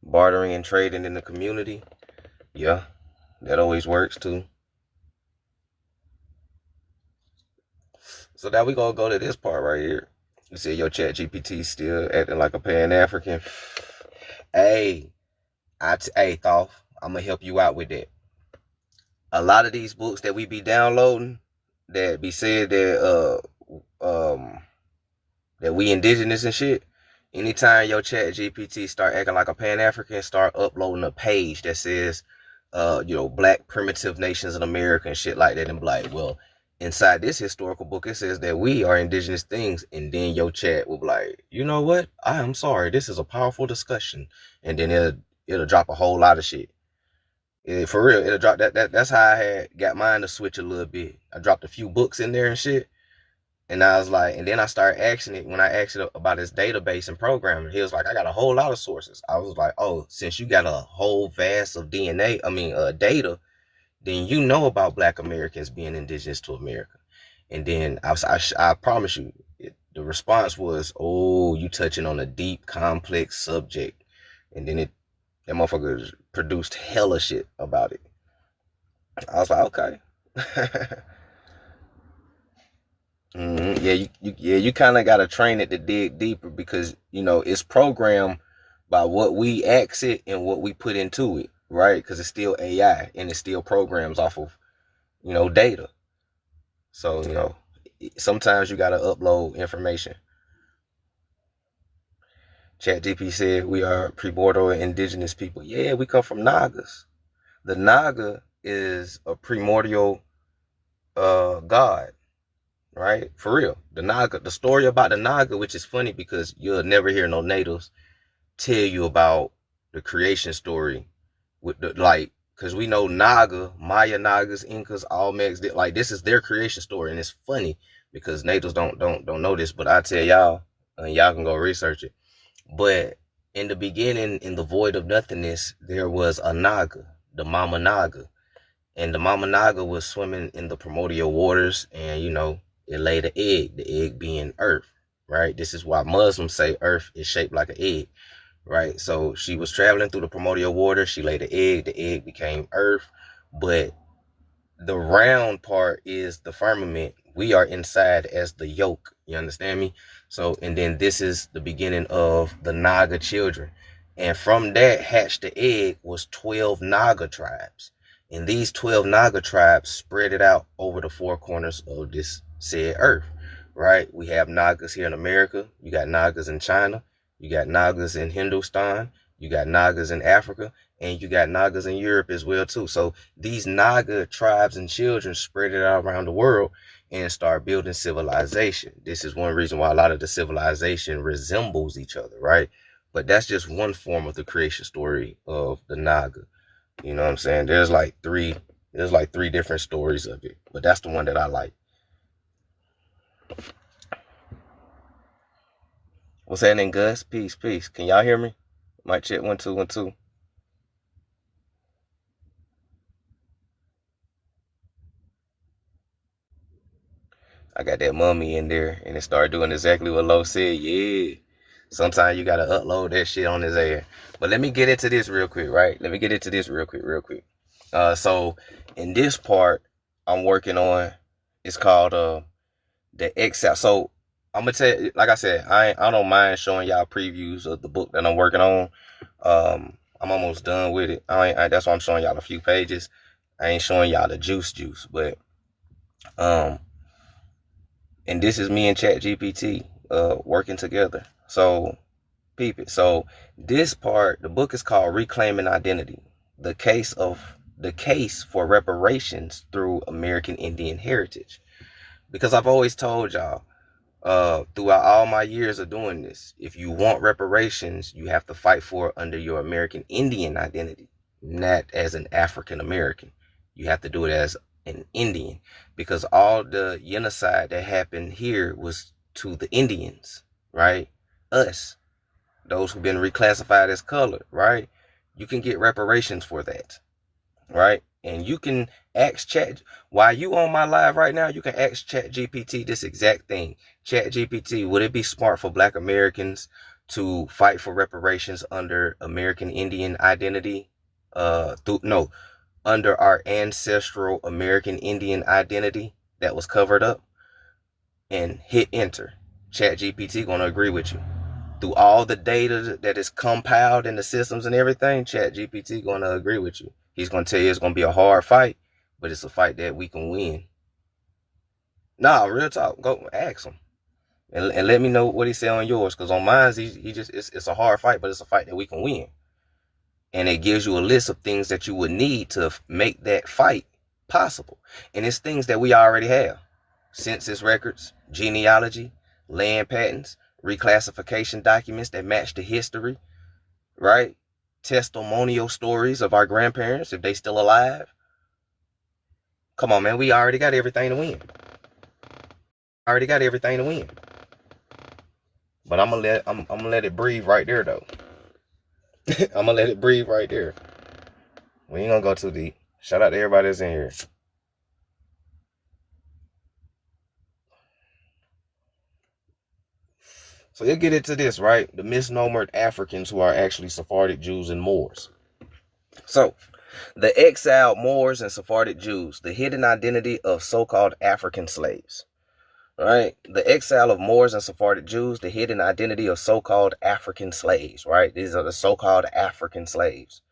Bartering and trading in the community. Yeah, that always works too. So now we gonna go to this part right here. You see your chat GPT still acting like a Pan-African. Hey, hey, Thoth, I'm gonna help you out with that. A lot of these books that we be downloading that be said that that we indigenous and shit. Anytime your chat GPT start acting like a Pan-African, start uploading a page that says Black primitive nations in America and shit like that, and be like, well, inside this historical book it says that we are indigenous things, and then your chat will be like, you know what? I am sorry, this is a powerful discussion, and then it'll drop a whole lot of shit. For real, it'll drop that's how I had got mine to switch a little bit. I dropped a few books in there and shit. And I was like, and then I started asking it when I asked it about his database and programming. He was like, I got a whole lot of sources. I was like, oh, since you got a whole vast of data, then you know about Black Americans being indigenous to America. And then I promise you, the response was, oh, you touching on a deep, complex subject. And then that motherfucker produced hella shit about it. I was like, okay. You kind of got to train it to dig deeper, because it's programmed by what we ask it and what we put into it, right? Because it's still AI and it still programs off of data. So sometimes you got to upload information. ChatGPT said we are primordial indigenous people. Yeah, we come from Nagas. The Naga is a primordial god. Right? For real. The Naga, the story about the Naga, which is funny because you'll never hear no natives tell you about the creation story with because we know Naga, Maya Nagas, Incas, Olmecs, like this is their creation story, and it's funny because natives don't know this, but I tell y'all, and y'all can go research it. But in the beginning, in the void of nothingness, there was a Naga, the Mama Naga, and the Mama Naga was swimming in the primordial waters, and it laid an egg, the egg being earth, right? This is why Muslims say earth is shaped like an egg, right? So she was traveling through the primordial water. She laid an egg. The egg became earth. But the round part is the firmament. We are inside as the yolk. You understand me? So, and then this is the beginning of the Naga children. And from that hatched the egg was 12 Naga tribes. And these 12 Naga tribes spread it out over the four corners of this said earth, right? We have Nagas here in America. You got Nagas in China. You got Nagas in Hindustan. You got Nagas in Africa. And you got Nagas in Europe as well, too. So these Naga tribes and children spread it out around the world and start building civilization. This is one reason why a lot of the civilization resembles each other, right? But that's just one form of the creation story of the Naga. You know what I'm saying? There's like three different stories of it, but that's the one that I like. What's happening, Gus? Peace, peace. Can y'all hear me? Mic check 1 2 1 2. I got that mummy in there, and it started doing exactly what Lo said. Yeah. Sometimes you gotta upload that shit on his air. But let me get into this real quick, right? Real quick. So in this part, I'm working on. It's called the exile. So I'm gonna tell you, like I said, I don't mind showing y'all previews of the book that I'm working on. I'm almost done with it. That's why I'm showing y'all a few pages. I ain't showing y'all the juice, but and this is me and ChatGPT working together. So peep it. So this part, the book is called Reclaiming Identity: The Case of the case for reparations through American Indian heritage. Because I've always told y'all, throughout all my years of doing this, if you want reparations, you have to fight for it under your American Indian identity, not as an African American. You have to do it as an Indian, because all the genocide that happened here was to the Indians, right? Us, those who've been reclassified as colored, right? You can get reparations for that, right? And you can ask Chat, while you on my live right now, you can ask Chat GPT this exact thing. Chat GPT, would it be smart for Black Americans to fight for reparations under American Indian identity? Under our ancestral American Indian identity that was covered up? And hit enter. Chat GPT gonna agree with you. Through all the data that is compiled in the systems and everything, Chat GPT gonna agree with you. He's gonna tell you it's gonna be a hard fight, but it's a fight that we can win. Nah, real talk. Go ask him and let me know what he said on yours. Because on mine, he just it's a hard fight, but it's a fight that we can win. And it gives you a list of things that you would need to make that fight possible. And it's things that we already have: census records, genealogy, land patents, reclassification documents that match the history, right? Testimonial stories of our grandparents, if they still alive. Come on, man, we already got everything to win. But I'm gonna let it breathe right there though. I'm gonna let it breathe right there. We ain't gonna go too deep. Shout out to everybody that's in here. So you'll get into this, right? The misnomered Africans who are actually Sephardic Jews and Moors. So, the exiled Moors and Sephardic Jews, the hidden identity of so-called African slaves. Right? The exile of Moors and Sephardic Jews, the hidden identity of so-called African slaves, right? These are the so-called African slaves.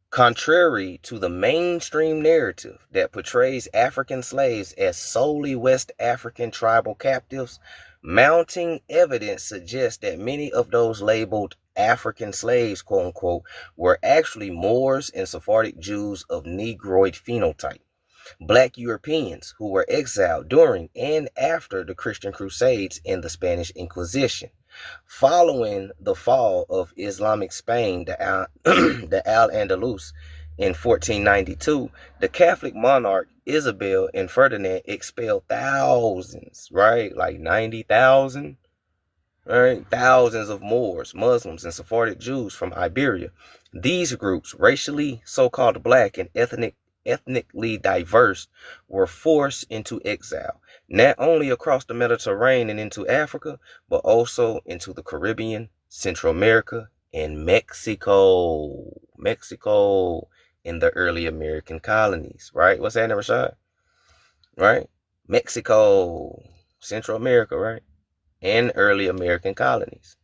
Contrary to the mainstream narrative that portrays African slaves as solely West African tribal captives, mounting evidence suggests that many of those labeled African slaves, quote unquote, were actually Moors and Sephardic Jews of Negroid phenotype. Black Europeans who were exiled during and after the Christian Crusades and the Spanish Inquisition. Following the fall of Islamic Spain, the Al-Andalus, in 1492, the Catholic monarch Isabel and Ferdinand expelled thousands, right? Like 90,000, right? Thousands of Moors, Muslims, and Sephardic Jews from Iberia. These groups, racially so-called black and ethnically diverse, were forced into exile, not only across the Mediterranean and into Africa, but also into the Caribbean, Central America, and Mexico. Mexico in the early American colonies, right? What's that, Rashad? Right? Mexico, Central America, right? And early American colonies.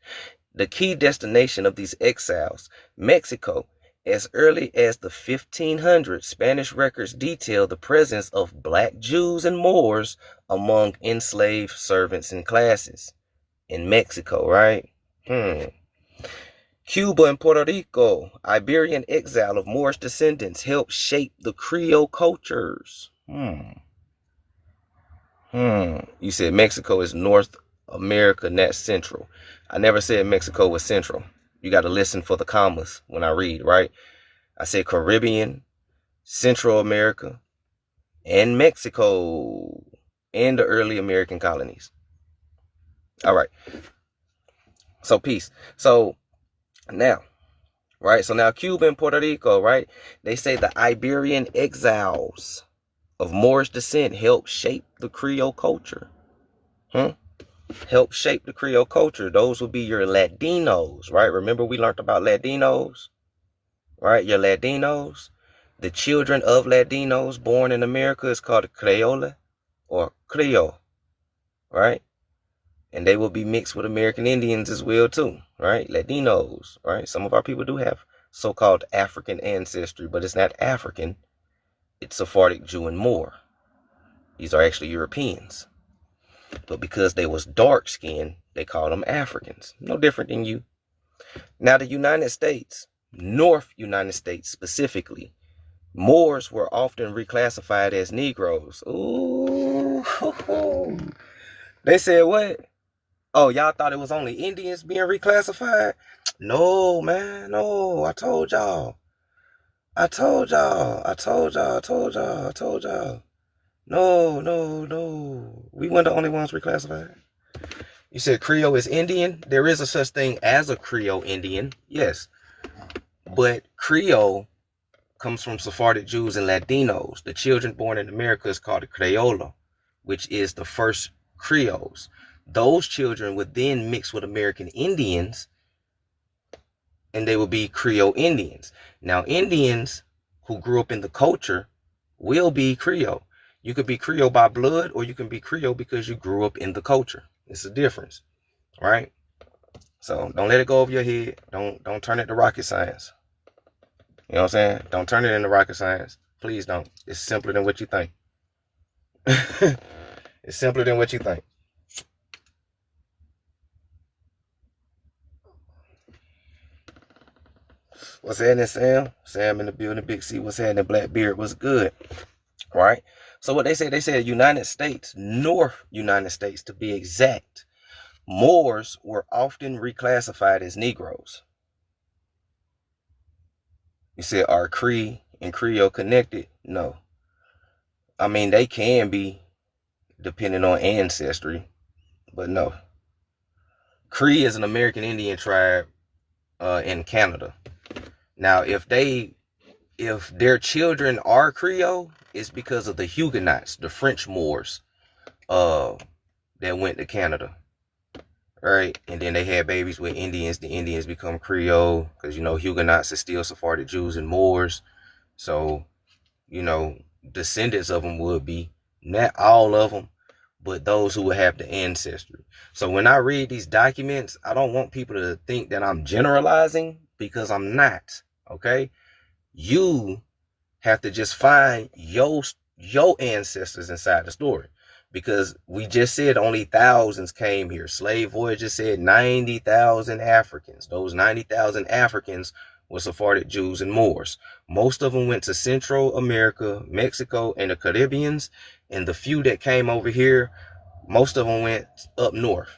The key destination of these exiles, Mexico, as early as the 1500s, Spanish records detail the presence of black Jews and Moors among enslaved servants and classes in Mexico, right? Cuba and Puerto Rico, Iberian exile of Moorish descendants helped shape the Creole cultures. You said Mexico is North America, not Central. I never said Mexico was Central. You got to listen for the commas when I read, right? I said Caribbean, Central America, and Mexico, and the early American colonies. All right. So peace. So now, right? So now Cuba and Puerto Rico, right? They say the Iberian exiles of Moorish descent helped shape the Creole culture. Help shape the Creole culture. Those would be your Latinos, right? Remember we learned about Latinos, right? Your Latinos, the children of Latinos born in America is called Creole or Creole, right? And they will be mixed with American Indians as well too, right? Latinos, right? Some of our people do have so-called African ancestry, but it's not African. It's Sephardic, Jew, and Moor. These are actually Europeans. But because they was dark-skinned, they called them Africans. No different than you. Now the United States, North United States specifically, Moors were often reclassified as Negroes. Ooh. They said what? Oh, y'all thought it was only Indians being reclassified? No, man. No, I told y'all. I told y'all. I told y'all. I told y'all. I told y'all. No, no, no. We weren't the only ones reclassified. You said Creole is Indian? There is a such thing as a Creole Indian, yes. But Creole comes from Sephardic Jews and Latinos. The children born in America is called a Creole, which is the first Creoles. Those children would then mix with American Indians, and they would be Creole Indians. Now, Indians who grew up in the culture will be Creole. You could be Creole by blood, or you can be Creole because you grew up in the culture. It's a difference, right? So don't let it go over your head. Don't turn it to rocket science. You know what I'm saying? Don't turn it into rocket science. Please don't. It's simpler than what you think. It's simpler than what you think. What's happening, Sam? Sam in the building. Big C. What's happening? Blackbeard. What's good? Right? So what they said United States, North United States to be exact, Moors were often reclassified as Negroes. You said, are Cree and Creole connected? No. I mean, they can be depending on ancestry, but no. Cree is an American Indian tribe in Canada. Now, if their children are Creole, it's because of the Huguenots, the French Moors, that went to Canada, right? And then they had babies with Indians. The Indians become Creole because, Huguenots are still Sephardic Jews and Moors. So, descendants of them would be, not all of them, but those who would have the ancestry. So when I read these documents, I don't want people to think that I'm generalizing, because I'm not, okay? You have to just find your ancestors inside the story, because we just said only thousands came here. Slave voyages said 90,000 Africans. Those 90,000 Africans were Sephardic Jews and Moors. Most of them went to Central America, Mexico, and the Caribbeans. And the few that came over here, most of them went up north,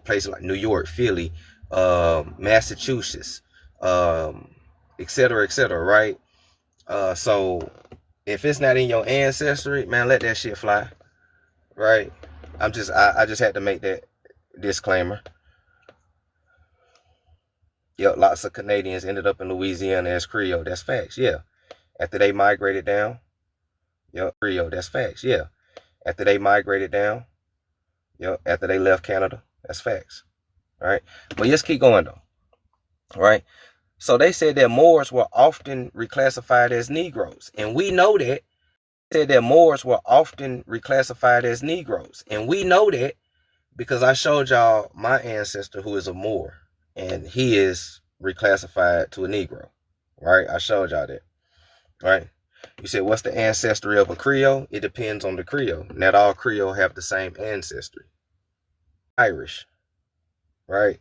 places like New York, Philly, Massachusetts, et cetera, right? So if it's not in your ancestry, man, let that shit fly, right? I just had to make that disclaimer. Yep, lots of Canadians ended up in Louisiana as Creole. That's facts, yeah. After they migrated down, yep, Creole, that's facts, yeah. After they migrated down, yep, after they left Canada, that's facts, right? But let's keep going though, right? So they said that Moors were often reclassified as Negroes, and we know that. Said that Moors were often reclassified as Negroes, and we know that because I showed y'all my ancestor who is a Moor, and he is reclassified to a Negro, right? I showed y'all that, right? You said, what's the ancestry of a Creole? It depends on the Creole. Not all Creole have the same ancestry. Irish, right?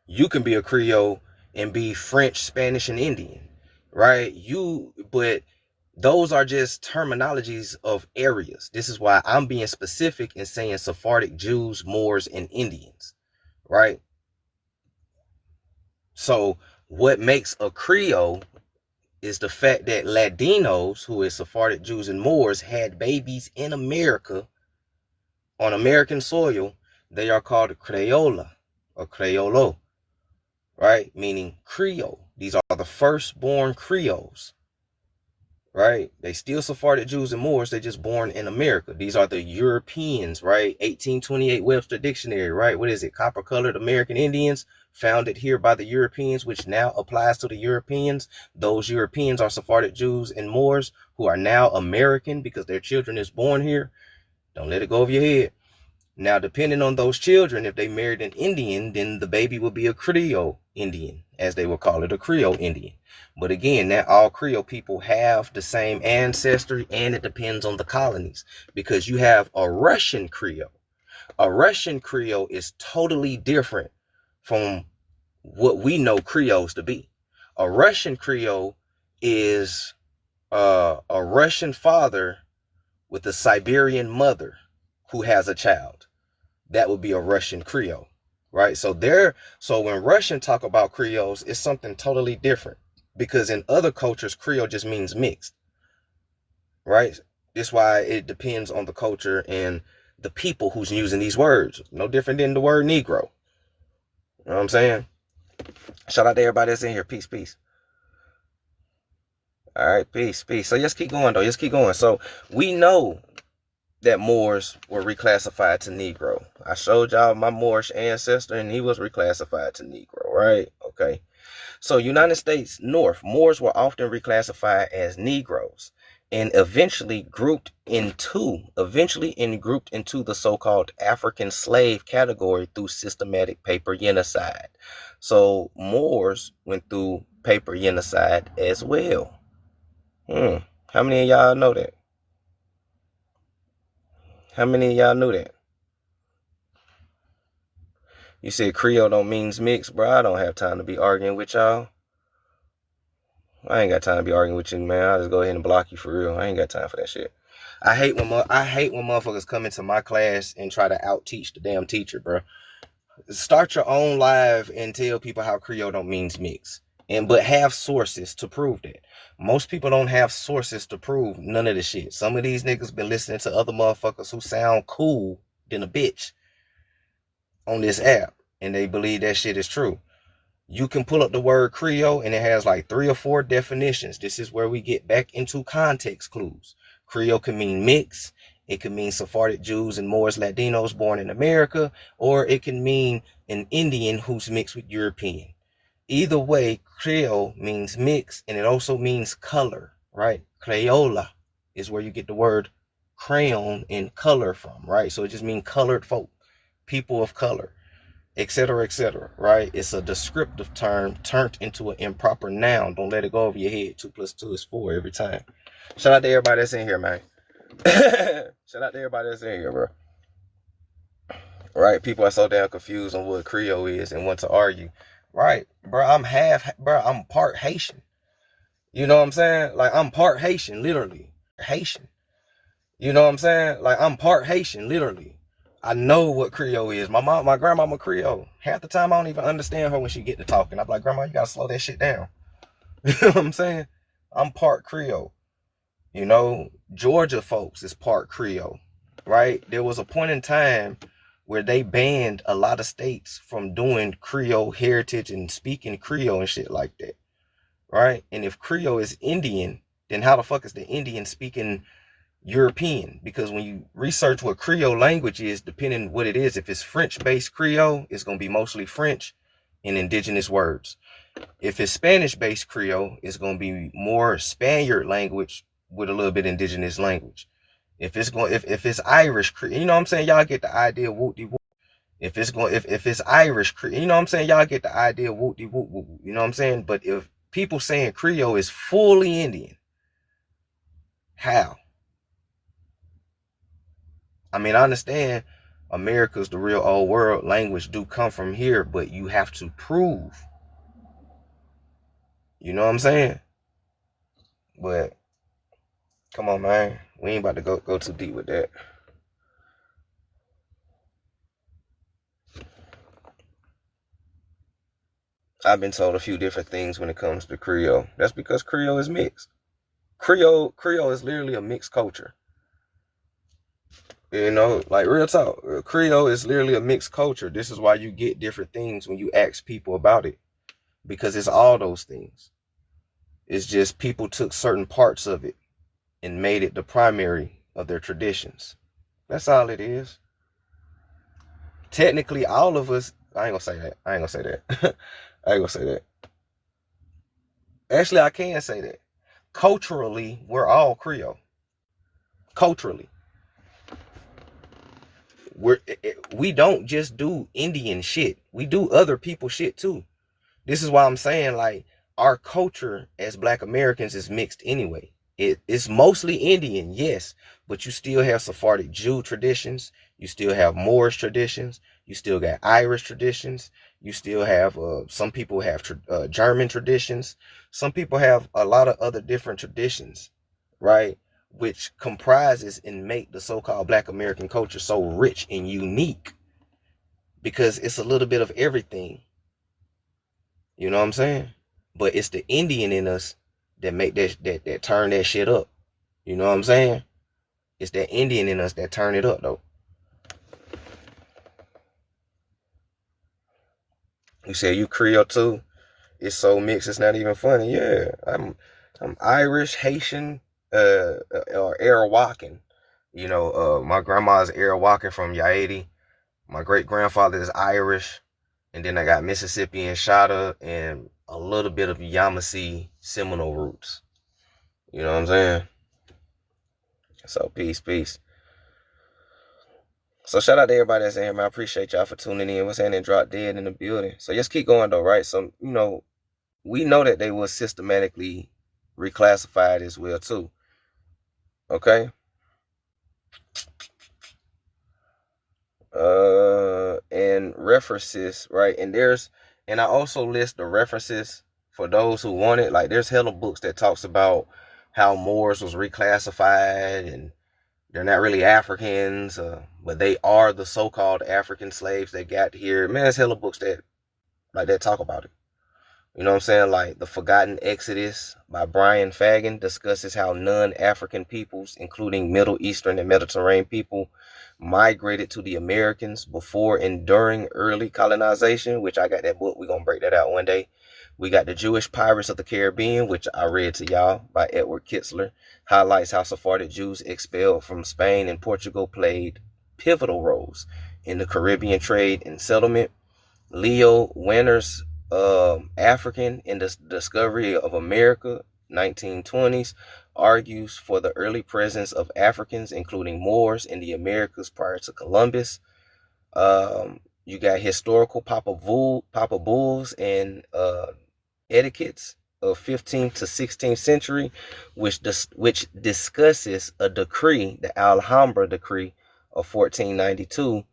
You can be a Creole and be French, Spanish, and Indian, right? But those are just terminologies of areas. This is why I'm being specific and saying Sephardic Jews, Moors, and Indians, right? So what makes a Creole is the fact that Latinos, who is Sephardic Jews and Moors, had babies in America on American soil. They are called a Creola or Creolo, right? Meaning Creole. These are the firstborn Creoles, right? They still Sephardic Jews and Moors. They just born in America. These are the Europeans, right? 1828 Webster Dictionary, right? What is it? Copper-colored American Indians founded here by the Europeans, which now applies to the Europeans. Those Europeans are Sephardic Jews and Moors who are now American because their children is born here. Don't let it go over your head. Now, depending on those children, if they married an Indian, then the baby will be a Creole Indian, as they will call it, a Creole Indian. But again, not all Creole people have the same ancestry, and it depends on the colonies, because you have a Russian Creole. A Russian Creole is totally different from what we know Creoles to be. A Russian Creole is A Russian father with a Siberian mother who has a child. That would be a Russian Creole, right? So when Russian talk about Creoles, it's something totally different because in other cultures, Creole just means mixed, right? That's why it depends on the culture and the people who's using these words. No different than the word Negro. You know what I'm saying? Shout out to everybody that's in here. Peace, peace. All right, peace, peace. So let's keep going though. Let's keep going. So we know that Moors were reclassified to Negro. I showed y'all my Moorish ancestor and he was reclassified to Negro, right? Okay. So United States North, Moors were often reclassified as Negroes and eventually grouped into the so-called African slave category through systematic paper genocide. So Moors went through paper genocide as well. How many of y'all know that? How many of y'all knew that? You said Creole don't means mix, bro. I don't have time to be arguing with y'all. I ain't got time to be arguing with you, man. I'll just go ahead and block you for real. I ain't got time for that shit. I hate when motherfuckers come into my class and try to out teach the damn teacher, bro. Start your own live and tell people how Creole don't means mix. But have sources to prove that. Most people don't have sources to prove none of the shit. Some of these niggas been listening to other motherfuckers who sound cool than a bitch on this app, and they believe that shit is true. You can pull up the word Creole and it has like 3 or 4 definitions. This is where we get back into context clues. Creole can mean mix. It can mean Sephardic Jews and Moors Latinos born in America, or it can mean an Indian who's mixed with European. Either way, Creole means mix, and it also means color, right? Crayola is where you get the word crayon and color from, right? So it just means colored folk, people of color, etc., right? It's a descriptive term turned into an improper noun. Don't let it go over your head. 2 + 2 is 4 every time. Shout out to everybody that's in here, man. Shout out to everybody that's in here, bro. Right? People are so damn confused on what Creole is and want to argue. Right, bro, I'm part Haitian. You know what I'm saying? Like, I'm part Haitian, literally. Haitian. You know what I'm saying? Like, I'm part Haitian, literally. I know what Creole is. My grandmama Creole. Half the time I don't even understand her when she get to talking. I'm like, Grandma, you gotta slow that shit down. You know what I'm saying? I'm part Creole. You know, Georgia folks is part Creole, right? There was a point in time where they banned a lot of states from doing Creole heritage and speaking Creole and shit like that, right? And if Creole is Indian, then how the fuck is the Indian speaking European? Because when you research what Creole language is, depending what it is, if it's French-based Creole, it's going to be mostly French and indigenous words. If it's Spanish-based Creole, it's going to be more Spaniard language with a little bit indigenous language. If it's Irish, you know what I'm saying? Y'all get the idea. Whoop-de-whoop. If it's Irish, you know what I'm saying? Y'all get the idea. Whoop-de-whoop. You know what I'm saying? But if people saying Creole is fully Indian, how? I mean, I understand America's the real old world. Language do come from here, but you have to prove. You know what I'm saying? But come on, man. We ain't about to go too deep with that. I've been told a few different things when it comes to Creole. That's because Creole is mixed. Creole is literally a mixed culture. You know, like real talk. Creole is literally a mixed culture. This is why you get different things when you ask people about it. Because it's all those things. It's just people took certain parts of it and made it the primary of their traditions. That's all it is. Technically, all of us, I ain't gonna say that. I ain't gonna say that. Actually, I can say that. Culturally, we're all Creole. Culturally. We don't just do Indian shit. We do other people shit too. This is why I'm saying, like, our culture as Black Americans is mixed anyway. It's mostly Indian, yes, but you still have Sephardic Jew traditions. You still have Moorish traditions. You still got Irish traditions. You still have, some people have German traditions. Some people have a lot of other different traditions. right? Which comprises and make the so-called Black American culture so rich and unique because it's a little bit of everything. You know what I'm saying? But it's the Indian in us that make that turn that shit up. You know what I'm saying? It's that Indian in us that turn it up though. You say you Creole too? It's so mixed it's not even funny. Yeah. I'm Irish, Haitian, or Arawakan. You know, my grandma's Arawakan from Yaiti. My great grandfather is Irish. And then I got Mississippi and Shada and a little bit of Yamasee Seminole roots. You know what I'm saying? So peace. So shout out to everybody that's in here, man. I appreciate y'all for tuning in. What's happening? Drop dead in the building. So just keep going though, right? So, you know, we know that they were systematically reclassified as well too. Okay? And references, right? And I also list the references for those who want it. Like there's hella books that talks about how Moors was reclassified and they're not really Africans, but they are the so-called African slaves that got here. Man, there's hella books that talk about it. You know what I'm saying? Like The Forgotten Exodus by Brian Fagan discusses how non-African peoples, including Middle Eastern and Mediterranean people, migrated to the Americans before and during early colonization, which I got that book. We're going to break that out one day. We got The Jewish Pirates of the Caribbean, which I read to y'all by Edward Kitzler, highlights how Sephardic Jews expelled from Spain and Portugal played pivotal roles in the Caribbean trade and settlement. Leo Winter's African in the Discovery of America, 1920s, argues for the early presence of Africans, including Moors, in the Americas prior to Columbus. You got Historical Papa Bulls and etiquettes of 15th to 16th century, which discusses a decree, the Alhambra Decree of 1492,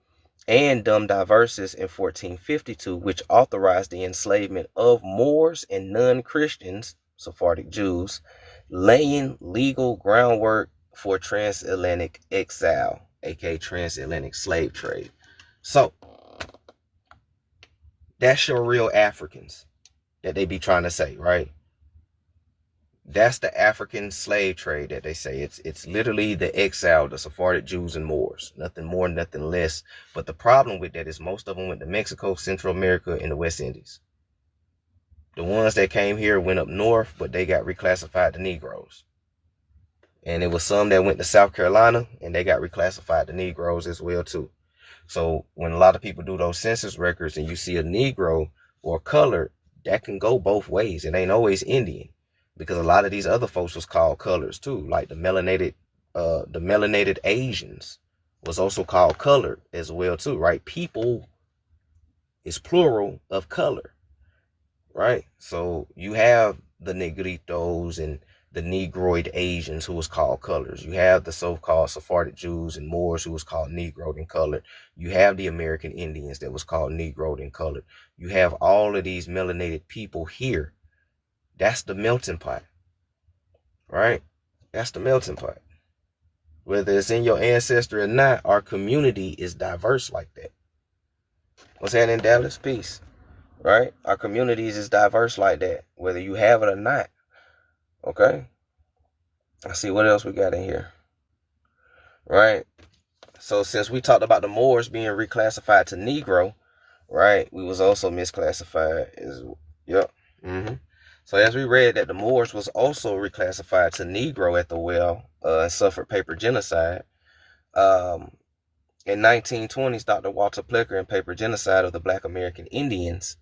and Dum Diversis in 1452, which authorized the enslavement of Moors and non-Christians, Sephardic Jews, laying legal groundwork for transatlantic exile, aka transatlantic slave trade. So, that's your real Africans that they be trying to say, right? That's the African slave trade that they say. It's literally the exile, the Sephardic Jews and Moors. Nothing more, nothing less. But the problem with that is most of them went to Mexico, Central America, and the West Indies. The ones that came here went up north, but they got reclassified to Negroes. And it was some that went to South Carolina, and they got reclassified to Negroes as well, too. So when a lot of people do those census records and you see a Negro or colored, that can go both ways. It ain't always Indian. Because a lot of these other folks was called colors too, like the melanated Asians was also called colored as well too, right? People is plural of color, right? So you have the Negritos and the Negroid Asians who was called colors. You have the so-called Sephardic Jews and Moors who was called Negroid and colored. You have the American Indians that was called Negroid and colored. You have all of these melanated people here. That's the melting pot, right? That's the melting pot. Whether it's in your ancestry or not, our community is diverse like that. What's happening in Dallas? Peace, right? Our communities is diverse like that, whether you have it or not, okay? Let's see what else we got in here, right? So since we talked about the Moors being reclassified to Negro, right, we was also misclassified as, yep, So as we read that the Moors was also reclassified to Negro at the well and suffered paper genocide. In 1920s, Dr. Walter Plecker in Paper Genocide of the Black American Indians.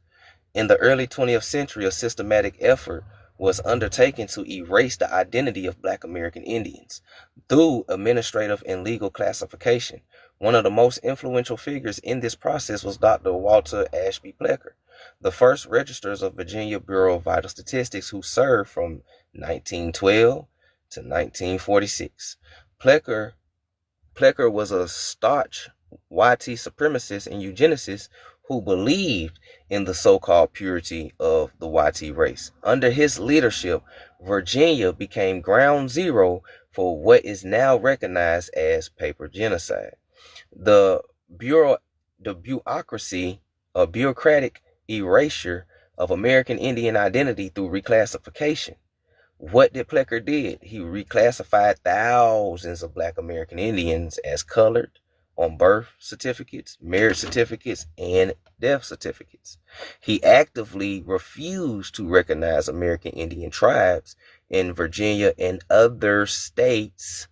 In the early 20th century, a systematic effort was undertaken to erase the identity of Black American Indians through administrative and legal classification. One of the most influential figures in this process was Dr. Walter Ashby Plecker, the first registrars of Virginia Bureau of Vital Statistics, who served from 1912 to 1946. Plecker was a staunch white supremacists and eugenicists who believed in the so-called purity of the white race. Under his leadership, Virginia became ground zero for what is now recognized as paper genocide. The bureaucratic erasure of American Indian identity through reclassification. What did Plecker did? He reclassified thousands of Black American Indians as colored on birth certificates, marriage certificates, and death certificates. He actively refused to recognize American Indian tribes in Virginia and other states,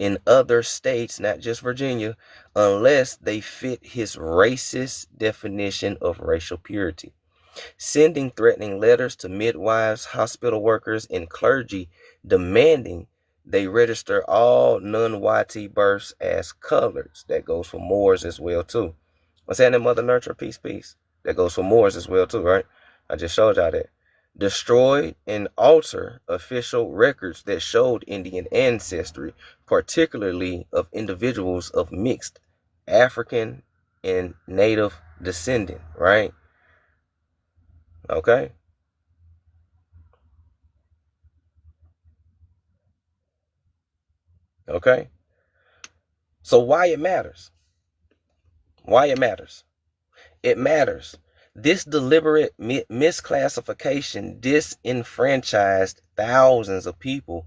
not just Virginia, unless they fit his racist definition of racial purity. Sending threatening letters to midwives, hospital workers, and clergy demanding they register all non-YT births as coloreds. That goes for Moors as well, too. What's happening, Mother Nurture? Peace, peace. That goes for Moors as well, too, right? I just showed y'all that. Destroyed and alter official records that showed Indian ancestry, particularly of individuals of mixed African and Native descendant, right? Okay. Okay. So why it matters? Why it matters? It matters. This deliberate misclassification disenfranchised thousands of people.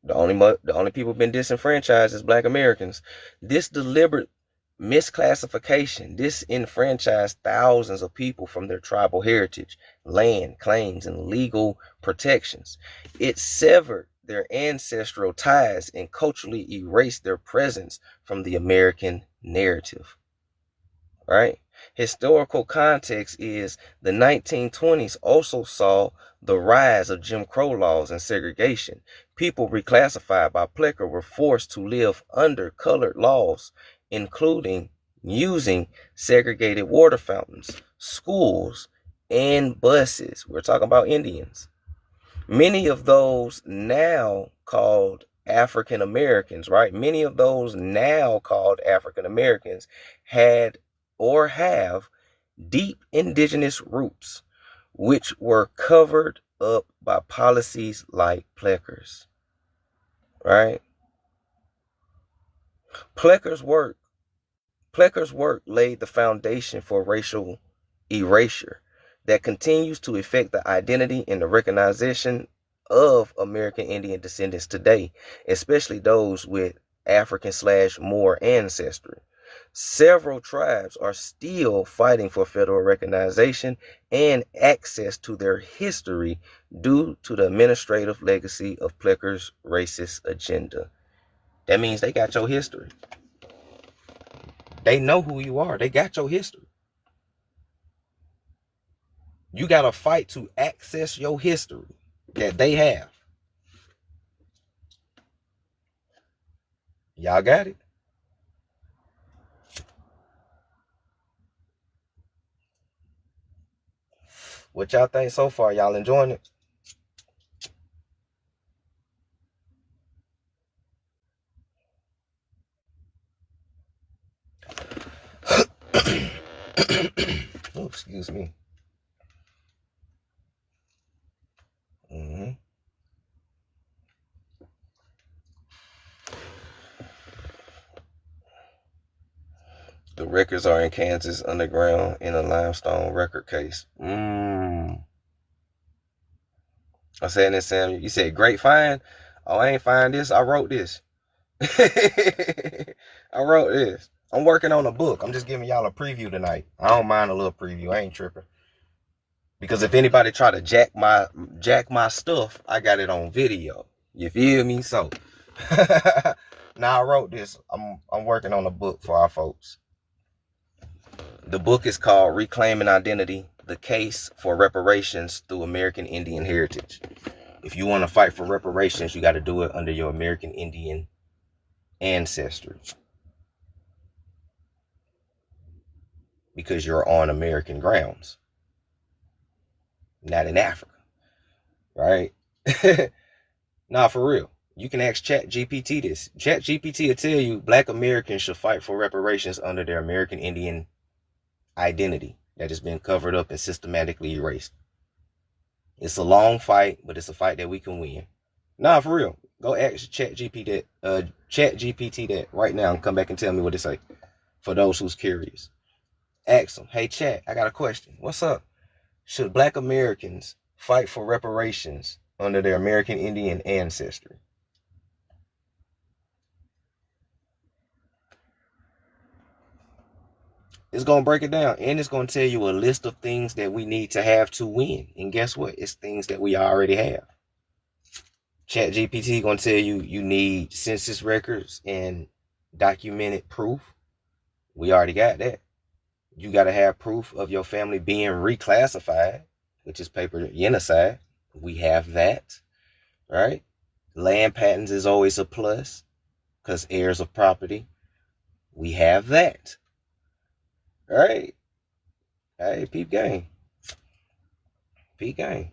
The only people been disenfranchised is Black Americans. This deliberate misclassification disenfranchised thousands of people from their tribal heritage, land, claims, and legal protections. It severed their ancestral ties and culturally erased their presence from the American narrative. Right? Historical context is the 1920s also saw the rise of Jim Crow laws and segregation. People reclassified by Plecker were forced to live under colored laws, including using segregated water fountains, schools, and buses. We're talking about Indians. Many of those now called African Americans, right? Many of those now called African Americans had or have deep indigenous roots, which were covered up by policies like Plecker's, right? Plecker's work laid the foundation for racial erasure that continues to affect the identity and the recognition of American Indian descendants today, especially those with African/Moor ancestry. Several tribes are still fighting for federal recognition and access to their history due to the administrative legacy of Plecker's racist agenda. That means they got your history. They know who you are. They got your history. You got to fight to access your history that they have. Y'all got it? What y'all think so far? Y'all enjoying it? Oh, excuse me. The records are in Kansas underground in a limestone record case. I said this, Sam. You said great find. Oh, I ain't find this. I wrote this. I wrote this. I'm working on a book. I'm just giving y'all a preview tonight. I don't mind a little preview. I ain't tripping. Because if anybody try to jack my stuff, I got it on video. You feel me? So now I wrote this. I'm working on a book for our folks. The book is called Reclaiming Identity: The Case for Reparations Through American Indian Heritage. If you want to fight for reparations, you got to do it under your American Indian ancestry. Because you're on American grounds. Not in Africa. Right? Nah, for real. You can ask ChatGPT this. ChatGPT will tell you Black Americans should fight for reparations under their American Indian identity that has been covered up and systematically erased. It's a long fight, but it's a fight that we can win. Nah, for real. Go ask ChatGPT that right now and come back and tell me what they say. For those who's curious, ask them. Hey, Chat, I got a question. What's up? Should Black Americans fight for reparations under their American Indian ancestry? It's going to break it down, and it's going to tell you a list of things that we need to have to win. And guess what? It's things that we already have. ChatGPT going to tell you you need census records and documented proof. We already got that. You got to have proof of your family being reclassified, which is paper genocide. We have that, right? Land patents is always a plus because heirs of property. We have that. All right. Hey, peep game. Peep game.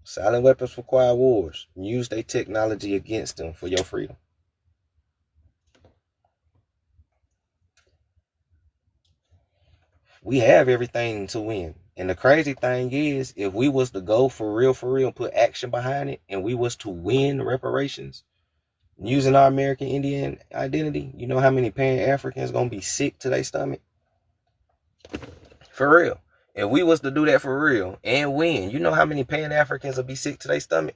Silent weapons for quiet wars. Use their technology against them for your freedom. We have everything to win. And the crazy thing is, if we was to go for real, and put action behind it, and we was to win reparations, using our American Indian identity, you know how many Pan-Africans gonna be sick to their stomach? For real. If we was to do that for real and win, you know how many Pan-Africans will be sick to their stomach?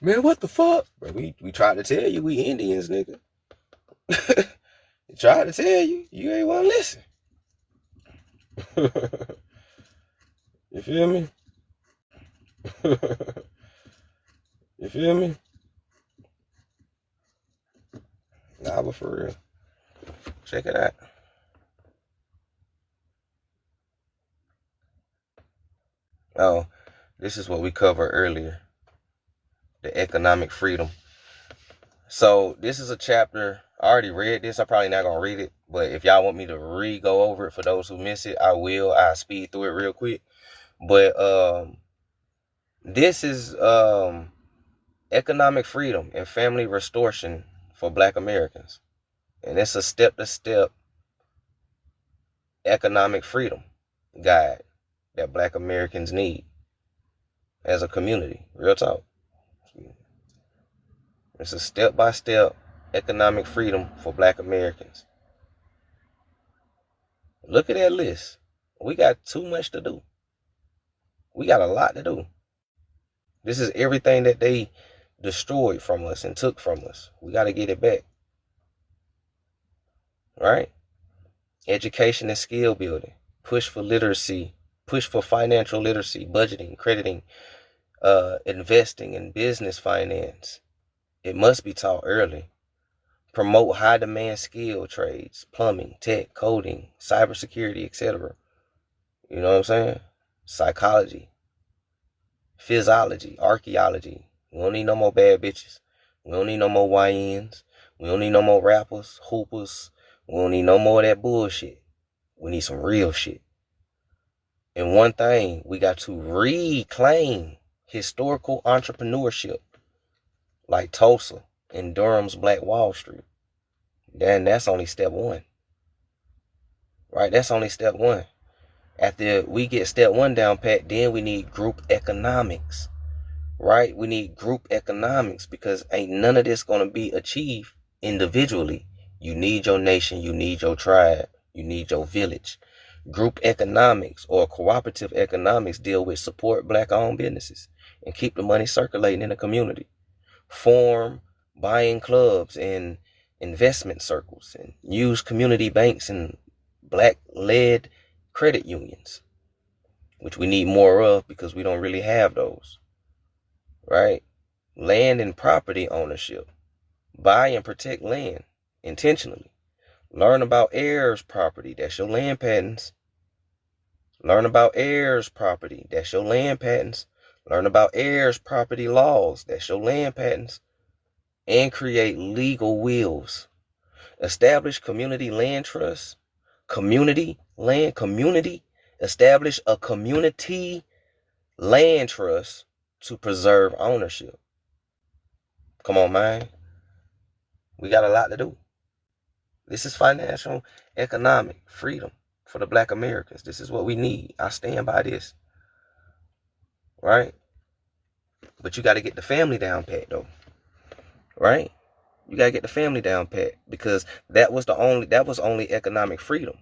Man, what the fuck? Bro, we tried to tell you we Indians, nigga. We tried to tell you. You ain't want to listen. You feel me? You feel me? Nah, but for real. Check it out. Oh, this is what we covered earlier. The economic freedom. So this is a chapter. I already read this. I'm probably not going to read it. But if y'all want me to re-go over it for those who miss it, I will. I'll speed through it real quick. But this is economic freedom and family restoration for Black Americans. And it's a step-to-step economic freedom guide that Black Americans need as a community. Real talk. It's a step-by-step economic freedom for Black Americans. Look at that list. We got too much to do. We got a lot to do. This is everything that they destroyed from us and took from us. We got to get it back. Right? Education and skill building. Push for literacy. Push for financial literacy, budgeting, crediting, investing in business finance. It must be taught early. Promote high demand skill trades, plumbing, tech, coding, cybersecurity, etc. You know what I'm saying? Psychology, physiology, archaeology. We don't need no more bad bitches. We don't need no more YNs. We don't need no more rappers, hoopers. We don't need no more of that bullshit. We need some real shit. And one thing, we got to reclaim historical entrepreneurship like Tulsa and Durham's Black Wall Street. Then that's only step one. Right? That's only step one. After we get step one down pat, then we need group economics. Right? We need group economics because ain't none of this going to be achieved individually. You need your nation. You need your tribe. You need your village. Group economics or cooperative economics deal with support Black-owned businesses and keep the money circulating in the community. Form buying clubs and investment circles and use community banks and Black-led credit unions, which we need more of because we don't really have those. Right? Land and property ownership. Buy and protect land intentionally. Learn about heirs property. That's your land patents. Learn about heirs property. That's your land patents. Learn about heirs property laws. That's your land patents. And create legal wills. Establish community land trusts. Community. Establish a community land trust to preserve ownership. Come on, man. We got a lot to do. This is financial, economic freedom for the Black Americans. This is what we need. I stand by this. Right? But you got to get the family down pat, though. Right? You got to get the family down pat, because that was only economic freedom.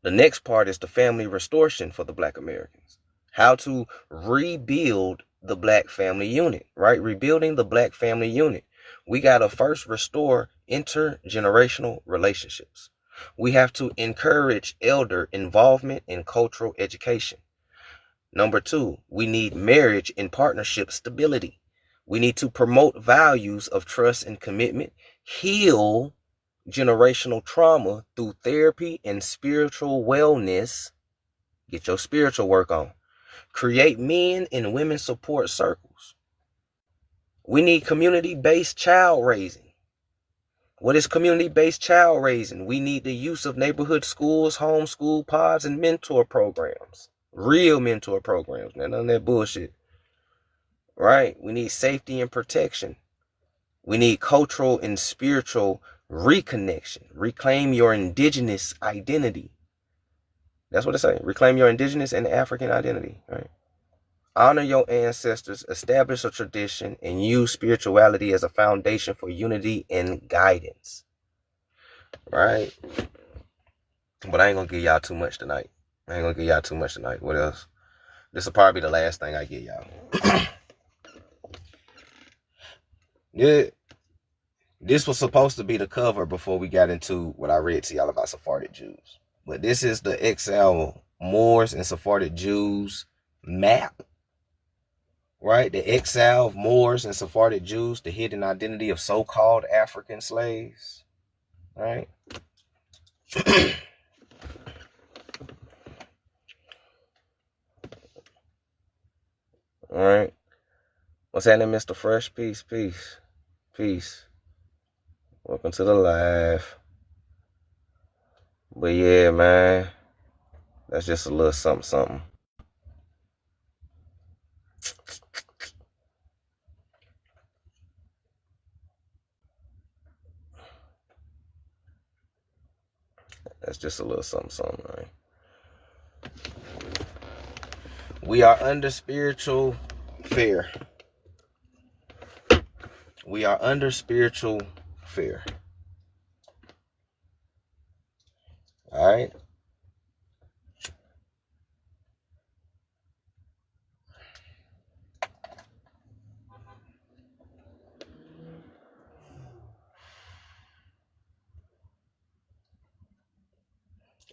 The next part is the family restoration for the Black Americans. How to rebuild the Black family unit, right? Rebuilding the Black family unit. We got to first restore intergenerational relationships. We have to encourage elder involvement in cultural education. Number 2, we need marriage and partnership stability. We need to promote values of trust and commitment, heal generational trauma through therapy and spiritual wellness. Get your spiritual work on. Create men and women support circles. We need community-based child raising. What is community-based child raising? We need the use of neighborhood schools, homeschool pods, and mentor programs. Real mentor programs, man. None of that bullshit. Right? We need safety and protection. We need cultural and spiritual reconnection. Reclaim your indigenous identity. That's what it says. Reclaim your indigenous and African identity. Right? Honor your ancestors, establish a tradition, and use spirituality as a foundation for unity and guidance. Right? But I ain't gonna give y'all too much tonight. What else? This will probably be the last thing I give y'all. Yeah. This was supposed to be the cover before we got into what I read to y'all about Sephardic Jews. But this is the XL Moors and Sephardic Jews map. Right? The exile of Moors and Sephardic Jews, the hidden identity of so-called African slaves. Right? All right. What's happening, Mr. Fresh? Peace. Welcome to the live. But yeah, man. That's just a little something. That's just a little something, right? We are under spiritual fear. All right?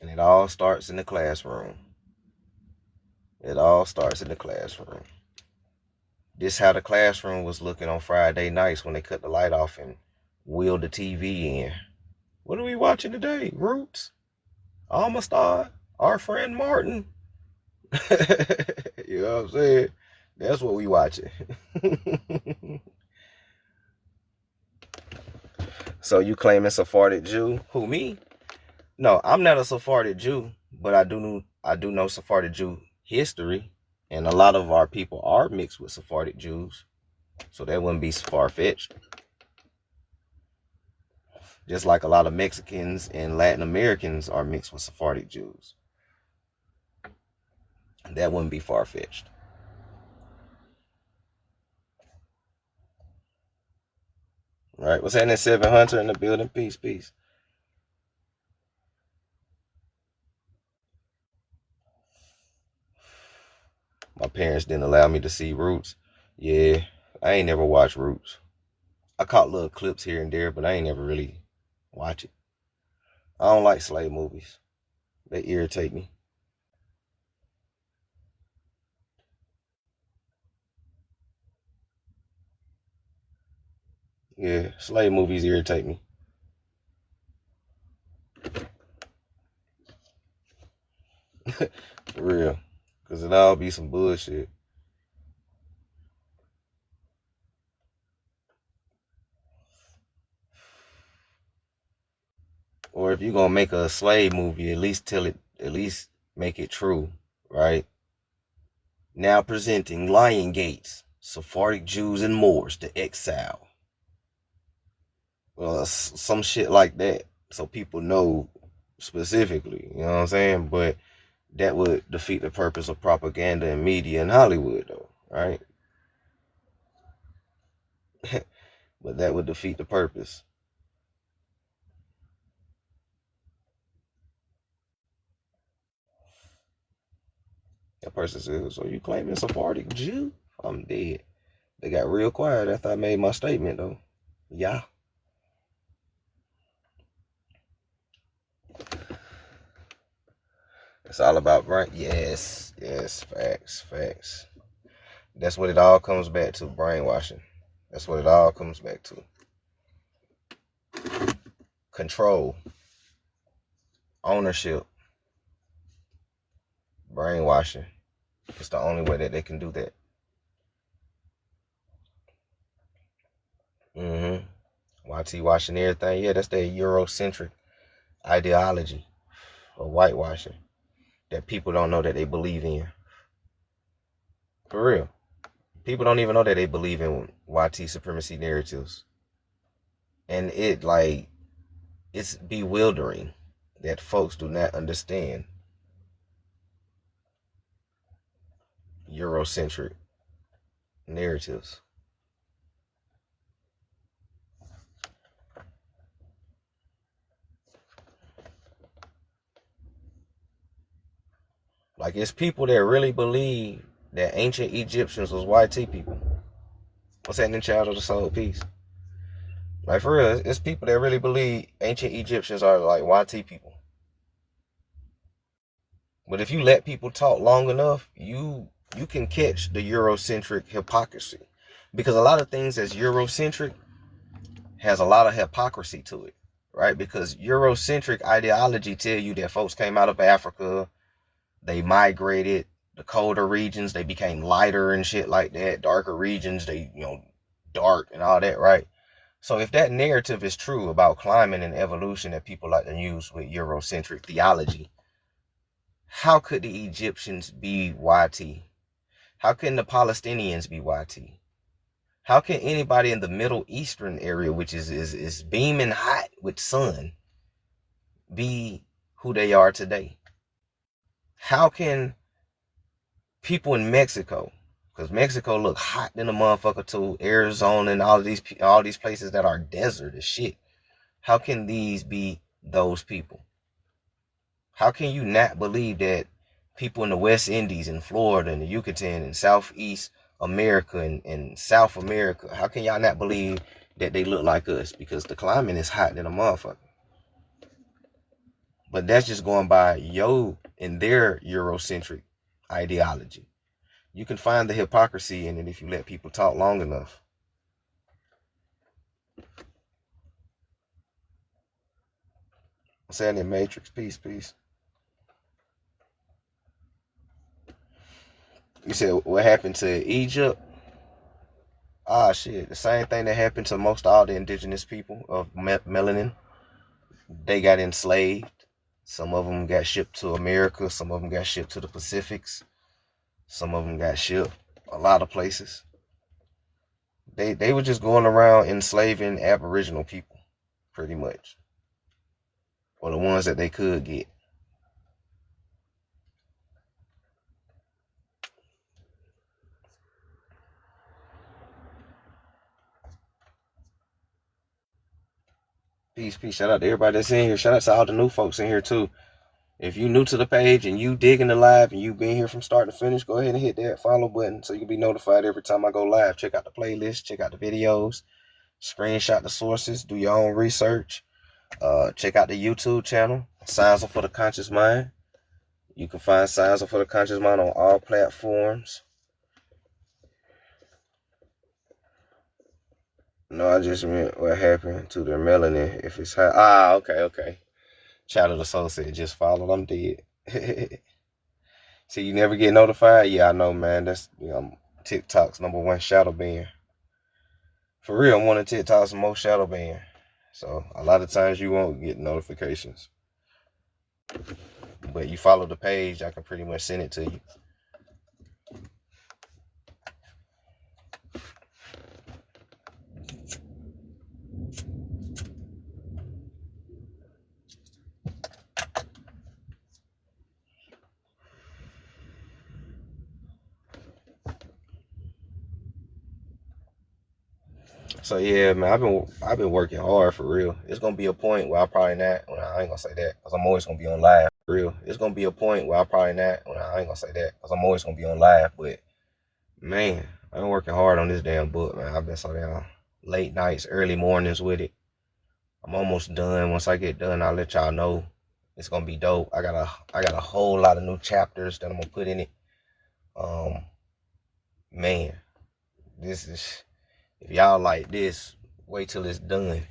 And it all starts in the classroom. This how the classroom was looking on Friday nights when they cut the light off and wheeled the TV in. What are we watching today? Roots? Almastar? Our friend Martin? You know what I'm saying? That's what we watching. So you claiming Sephardic Jew? Who, me? No, I'm not a Sephardic Jew, but I do know Sephardic Jew history, and a lot of our people are mixed with Sephardic Jews, so that wouldn't be far-fetched. Just like a lot of Mexicans and Latin Americans are mixed with Sephardic Jews. That wouldn't be far-fetched. Right, what's happening, 700 in the building? Peace. My parents didn't allow me to see Roots. Yeah, I ain't never watched Roots. I caught little clips here and there, but I ain't never really watch it. I don't like slave movies. They irritate me. Yeah, slave movies irritate me. For real. Because it all be some bullshit. Or if you're going to make a slave movie, at least make it true, right? Now presenting Lion Gates, Sephardic Jews and Moors, the exile. Well, some shit like that. So people know specifically, you know what I'm saying? But that would defeat the purpose of propaganda and media in Hollywood, though, right? But that would defeat the purpose. That person says, so you claiming Sephardic Jew? I'm dead. They got real quiet after I made my statement, though. Yeah. It's all about brain. Yes, facts. That's what it all comes back to, brainwashing. That's what it all comes back to. Control, ownership, brainwashing. It's the only way that they can do that. YT washing everything. Yeah, that's their Eurocentric ideology of whitewashing that people don't know that they believe in. For real. People don't even know that they believe in YT supremacy narratives. And it's bewildering that folks do not understand Eurocentric narratives. Like, it's people that really believe that ancient Egyptians was YT people. What's happening, child of the soul? Peace. Like, for real, it's people that really believe ancient Egyptians are like YT people. But if you let people talk long enough, you can catch the Eurocentric hypocrisy. Because a lot of things that's Eurocentric has a lot of hypocrisy to it, right? Because Eurocentric ideology tell you that folks came out of Africa, they migrated, the colder regions, they became lighter and shit like that. Darker regions, they, dark and all that, right? So if that narrative is true about climate and evolution that people like to use with Eurocentric theology, how could the Egyptians be YT? How can the Palestinians be YT? How can anybody in the Middle Eastern area, which is beaming hot with sun, be who they are today? How can people in Mexico, because Mexico look hot than a motherfucker too, Arizona and all these places that are desert as shit, how can these be those people? How can you not believe that people in the West Indies and Florida and the Yucatan and Southeast America and South America, how can y'all not believe that they look like us? Because the climate is hot than a motherfucker. But that's just going by and their Eurocentric ideology. You can find the hypocrisy in it if you let people talk long enough. I'm saying in Matrix, peace. You said what happened to Egypt? Shit, the same thing that happened to most all the indigenous people of melanin. They got enslaved. Some of them got shipped to America. Some of them got shipped to the Pacifics. Some of them got shipped a lot of places. They were just going around enslaving Aboriginal people, pretty much, or the ones that they could get. Peace. Shout out to everybody that's in here. Shout out to all the new folks in here too. If you new to the page and you digging the live and you been here from start to finish, go ahead and hit that follow button so you can be notified every time I go live. Check out the playlist, check out the videos, screenshot the sources, do your own research. Check out the YouTube channel, Signs for the Conscious Mind. You can find Signs for the Conscious Mind on all platforms. No, I just meant what happened to their melanin if it's high. Okay. Child of the Soul said, just follow, I'm dead. See, you never get notified? Yeah, I know, man. That's TikTok's #1 shadow ban. For real, I'm one of TikTok's most shadow ban. So a lot of times you won't get notifications. But you follow the page, I can pretty much send it to you. So yeah, man, I've been working hard for real. It's gonna be a point where I probably not. Well, I ain't gonna say that because I'm always gonna be on live. For real, it's gonna be a point where I probably not. Well, I ain't gonna say that because I'm always gonna be on live. But man, I've been working hard on this damn book, man. I've been so damn late nights, early mornings with it. I'm almost done. Once I get done, I'll let y'all know. It's gonna be dope. I got a whole lot of new chapters that I'm gonna put in it. Um, man, this is if y'all like this, wait till it's done.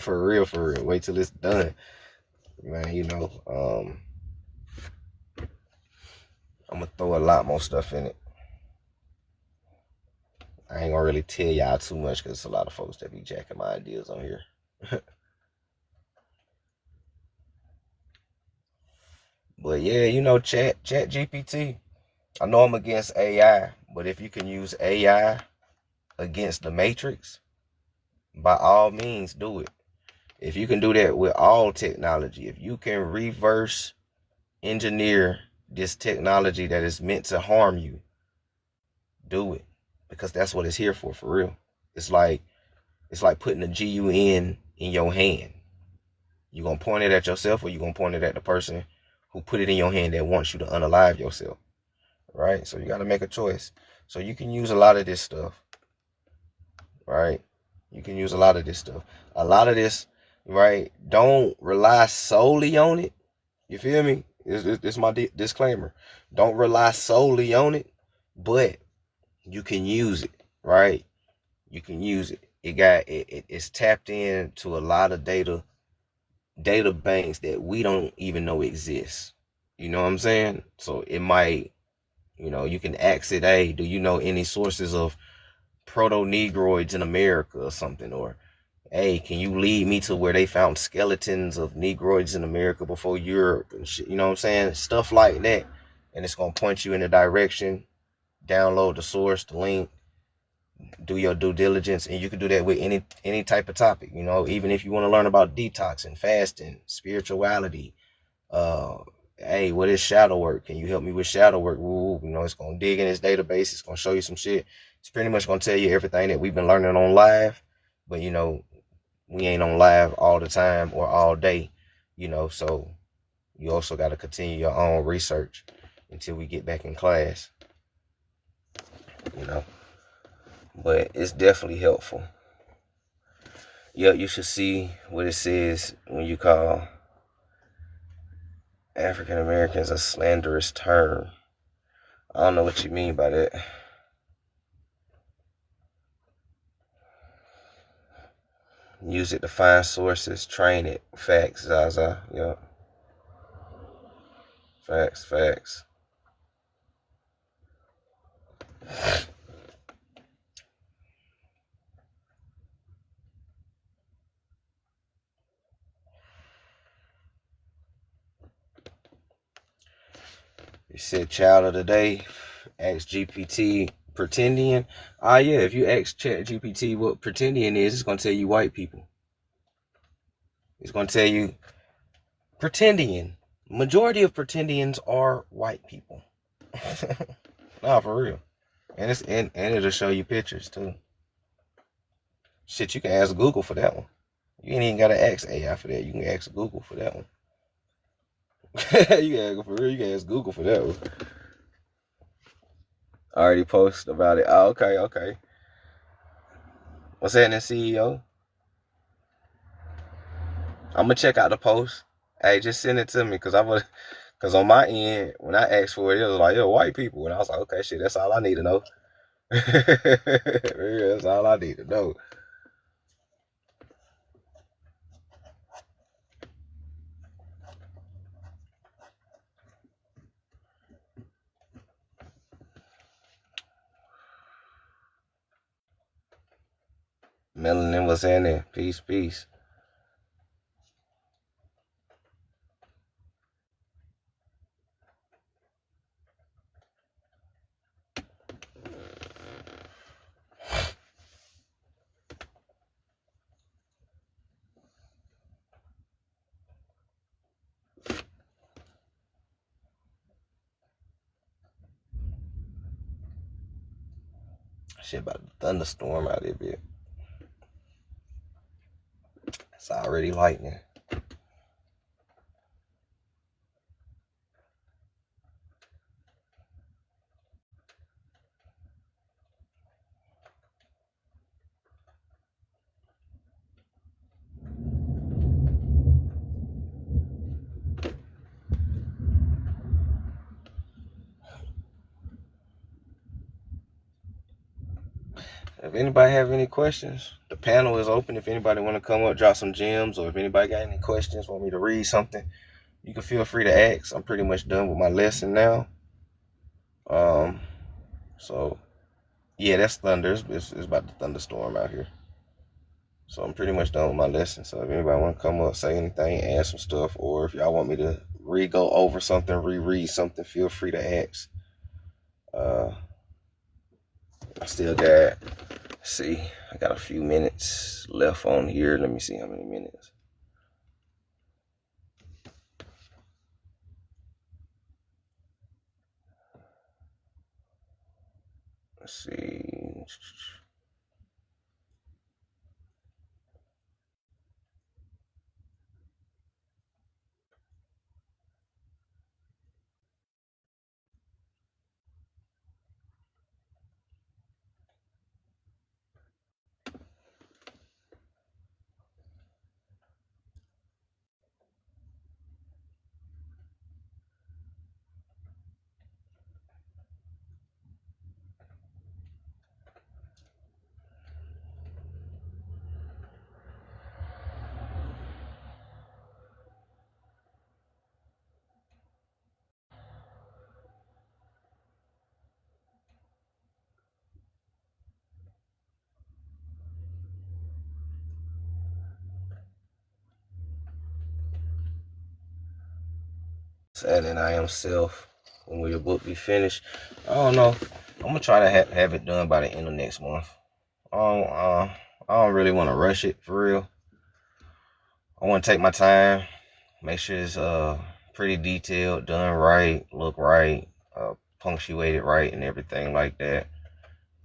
For real, for real. Wait till it's done. Man, I'm gonna throw a lot more stuff in it. I ain't gonna really tell y'all too much because it's a lot of folks that be jacking my ideas on here. But yeah, chat GPT. I know I'm against AI, but if you can use AI against the Matrix, by all means do it. If you can do that with all technology, if you can reverse engineer this technology that is meant to harm you, do it. Because that's what it's here for real. It's like putting a GUN in your hand. You gonna point it at yourself or you gonna point it at the person who put it in your hand that wants you to unalive yourself. Right? So you gotta make a choice. So you can use a lot of this stuff. Right? You can use a lot of this stuff. A lot of this, right? Don't rely solely on it. You feel me? It's my disclaimer. Don't rely solely on it, but you can use it, right? You can use it. It's tapped into a lot of data banks that we don't even know exist. You know what I'm saying? So it might, you can ask it, hey, do you know any sources of proto-negroids in America or something? Or, hey, can you lead me to where they found skeletons of negroids in America before Europe and shit? You know what I'm saying? Stuff like that. And it's going to point you in a direction, download the source, the link, do your due diligence, and you can do that with any type of topic. Even if you want to learn about detoxing, fasting, spirituality, hey, what is shadow work? Can you help me with shadow work? It's gonna dig in its database. It's gonna show you some shit. It's pretty much gonna tell you everything that we've been learning on live, but we ain't on live all the time or all day. So you also got to continue your own research until we get back in class. But it's definitely helpful. Yeah, you should see what it says when you call African Americans a slanderous term. I don't know what you mean by that. Use it to find sources, train it. Facts, Zaza. Yeah. Facts. You said child of the day, ask GPT pretendian. Yeah, if you ask Chat GPT what pretendian is, it's gonna tell you white people. It's gonna tell you pretendian. Majority of pretendians are white people. Nah, for real. And it'll show you pictures too. Shit, you can ask Google for that one. You ain't even gotta ask AI for that. You can ask Google for that one. You can ask Google for that one. I already posted about it. Oh, okay. What's happening, CEO? I'm gonna check out the post. Hey, just send it to me because cause on my end, when I asked for it, it was like, yo, white people. And I was like, okay, shit, that's all I need to know. That's all I need to know. Melanin was in there. Peace. Shit about a thunderstorm out there, bitch. It's already lightning. If anybody have any questions, the panel is open. If anybody want to come up, drop some gems, or if anybody got any questions, want me to read something, you can feel free to ask. I'm pretty much done with my lesson now. So yeah, that's thunder. It's about to thunderstorm out here. So I'm pretty much done with my lesson. So if anybody want to come up, say anything, add some stuff, or if y'all want me to go over something, reread something, feel free to ask. I still got, see, I got a few minutes left on here. Let me see how many minutes. Let's see. Sad and I am self. When will your book be finished? I don't know. I'm gonna try to have it done by the end of next month. I don't really want to rush it for real. I want to take my time, make sure it's pretty detailed, done right, look right, punctuated right, and everything like that.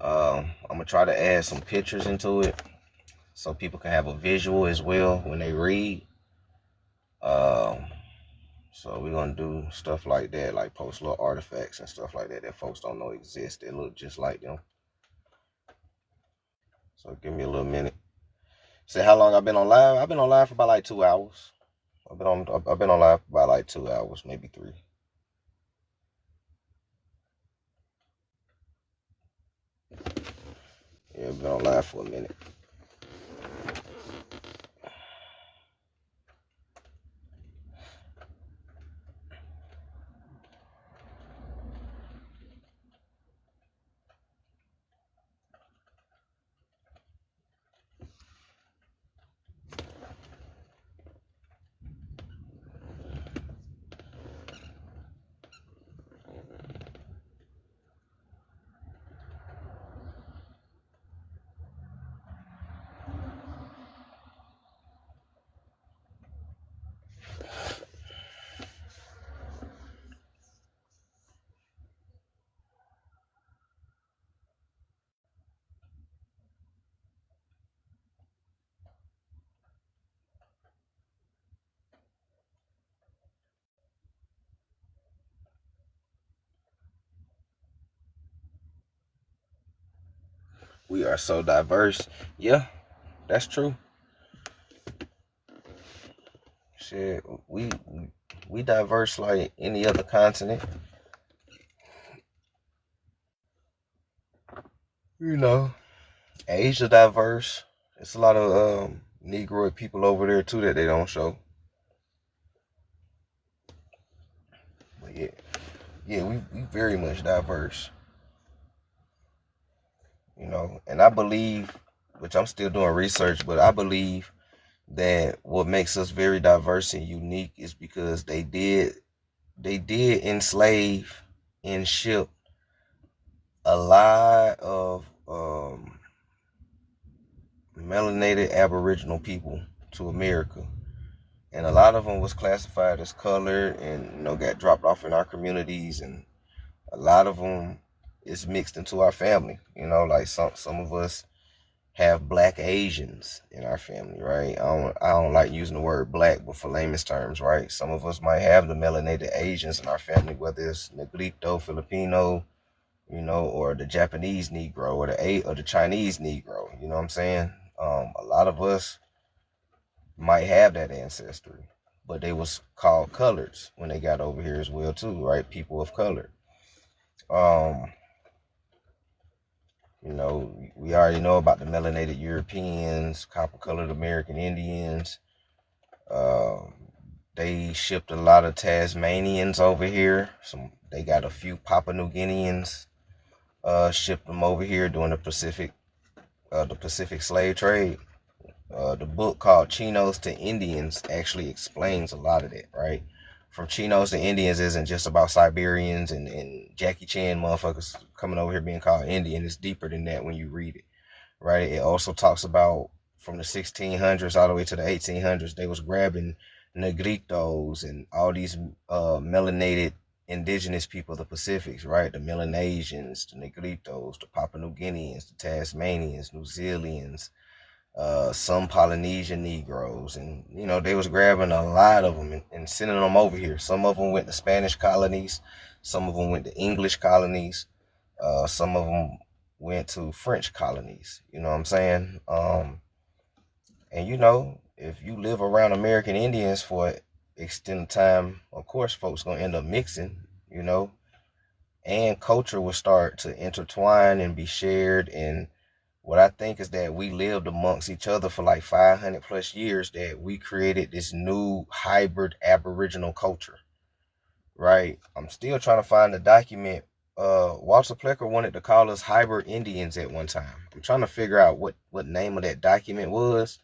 I'm gonna try to add some pictures into it so people can have a visual as well when they read. So we're gonna do stuff like that, like post little artifacts and stuff like that that folks don't know exist. They look just like them. So give me a little minute. Say how long I've been on live? I've been on live for about like 2 hours. I've been on live for about like 2 hours, maybe 3. Yeah, I've been on live for a minute. We are so diverse. Yeah, that's true. Shit, we diverse like any other continent. You know, Asia diverse. It's a lot of Negroid people over there too that they don't show. But yeah, we very much diverse. You know, and I believe, which I'm still doing research, but I believe that what makes us very diverse and unique is because they did enslave and ship a lot of melanated Aboriginal people to America, and a lot of them was classified as colored and got dropped off in our communities, and a lot of them is mixed into our family. Like some of us have black Asians in our family, right? I don't like using the word black, but for layman's terms, right? Some of us might have the melanated Asians in our family, whether it's Negrito, Filipino, or the Japanese Negro or the Chinese Negro. You know what I'm saying? A lot of us might have that ancestry, but they was called coloreds when they got over here as well too, right? People of color. Um, we already know about the melanated Europeans, copper-colored American Indians. Um, they shipped a lot of Tasmanians over here. They got a few Papua New Guineans shipped them over here during the Pacific slave trade. The book called Chinos to Indians actually explains a lot of that, right? From Chinos to Indians isn't just about Siberians and Jackie Chan motherfuckers coming over here being called Indian. It's deeper than that when you read it, right? It also talks about from the 1600s all the way to the 1800s, they was grabbing Negritos and all these melanated indigenous people of the Pacifics, right? The Melanesians, the Negritos, the Papua New Guineans, the Tasmanians, New Zealanders, some Polynesian Negroes, and they was grabbing a lot of them and sending them over here. Some of them went to Spanish colonies, some of them went to English colonies, some of them went to French colonies. You know what I'm saying? And if you live around American Indians for extended time, of course, folks gonna end up mixing. And culture will start to intertwine and be shared. And what I think is that we lived amongst each other for like 500 plus years, that we created this new hybrid Aboriginal culture, right? I'm still trying to find the document. Walter Plecker wanted to call us hybrid Indians at one time. I'm trying to figure out what name of that document was,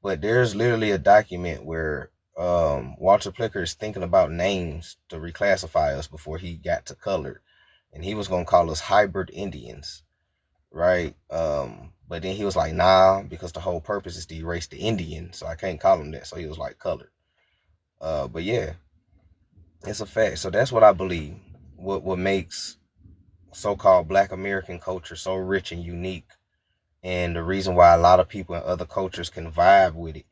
but there's literally a document where Walter Plecker is thinking about names to reclassify us before he got to color, and he was going to call us hybrid Indians, right? But then he was like, nah, because the whole purpose is to erase the Indian, so I can't call him that. So he was like colored. But yeah, it's a fact. So that's what I believe. What makes so-called Black American culture so rich and unique, and the reason why a lot of people in other cultures can vibe with it,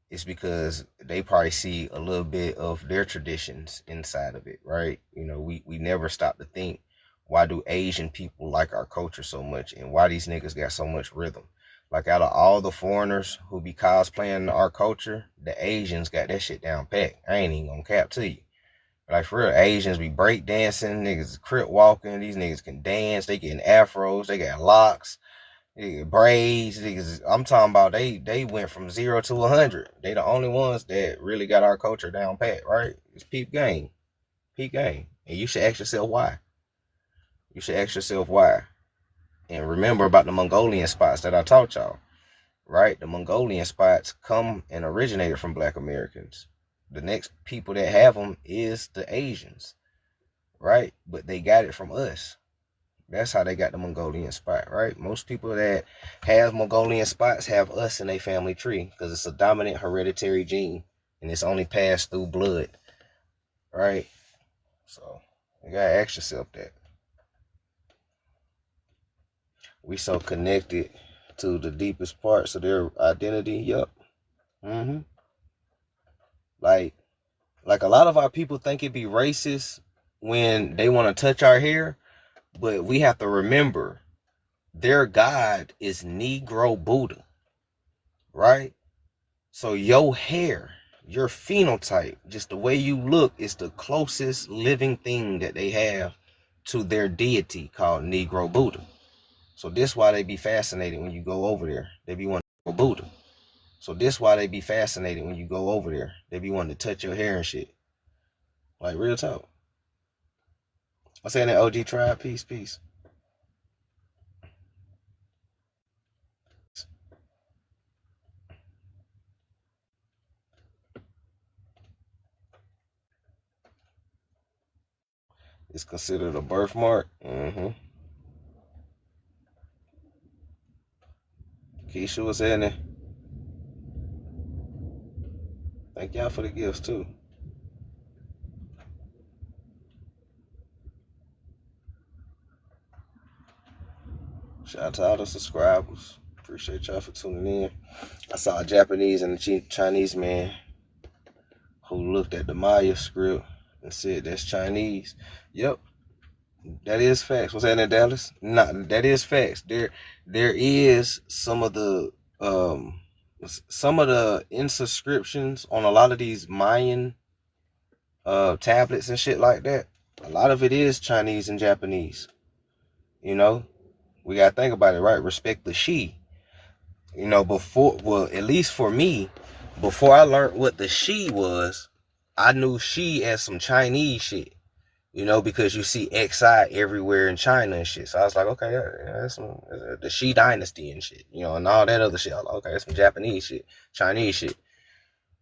is because they probably see a little bit of their traditions inside of it, right? We never stop to think, why do Asian people like our culture so much, and why these niggas got so much rhythm? Like, out of all the foreigners who be cosplaying our culture, the Asians got that shit down pat. I ain't even gonna cap to you. Like, for real, Asians be break dancing, niggas crip walking, these niggas can dance, they getting afros, they got locks, braids. Niggas, I'm talking about they went from 0 to 100. They the only ones that really got our culture down pat, right? It's peep game. Peep game. And you should ask yourself why. You should ask yourself why. And remember about the Mongolian spots that I taught y'all, right? The Mongolian spots come and originated from Black Americans. The next people that have them is the Asians, right? But they got it from us. That's how they got the Mongolian spot, right? Most people that have Mongolian spots have us in their family tree because it's a dominant hereditary gene and it's only passed through blood, right? So you gotta ask yourself that. We so connected to the deepest parts of their identity. Yup. Mm-hmm. Like a lot of our people think it be racist when they want to touch our hair, but we have to remember their God is Negro Buddha, right? So your hair, your phenotype, just the way you look, is the closest living thing that they have to their deity called Negro Buddha. So this why they be fascinated when you go over there. They be wanting to go Buddha. So this why they be fascinated when you go over there. They be wanting to touch your hair and shit. Like, real talk. I'm saying that OG tribe, peace, peace. It's considered a birthmark. Mm-hmm. Keisha was in there. Thank y'all for the gifts too. Shout out to all the subscribers. Appreciate y'all for tuning in. I saw a Japanese and a Chinese man who looked at the Maya script and said that's Chinese. Yep, that is facts. What's that in Dallas? Nah, that is facts. There is some of the inscriptions on a lot of these Mayan tablets and shit like that. A lot of it is Chinese and Japanese. You know, we gotta think about it, right? Respect the she. You know, at least for me, before I learned what the she was, I knew she as some Chinese shit. You know, because you see XI everywhere in China and shit. So I was like, okay, yeah, that's the Shi dynasty and shit, you know, and all that other shit. I was like, okay, that's some Japanese shit, Chinese shit.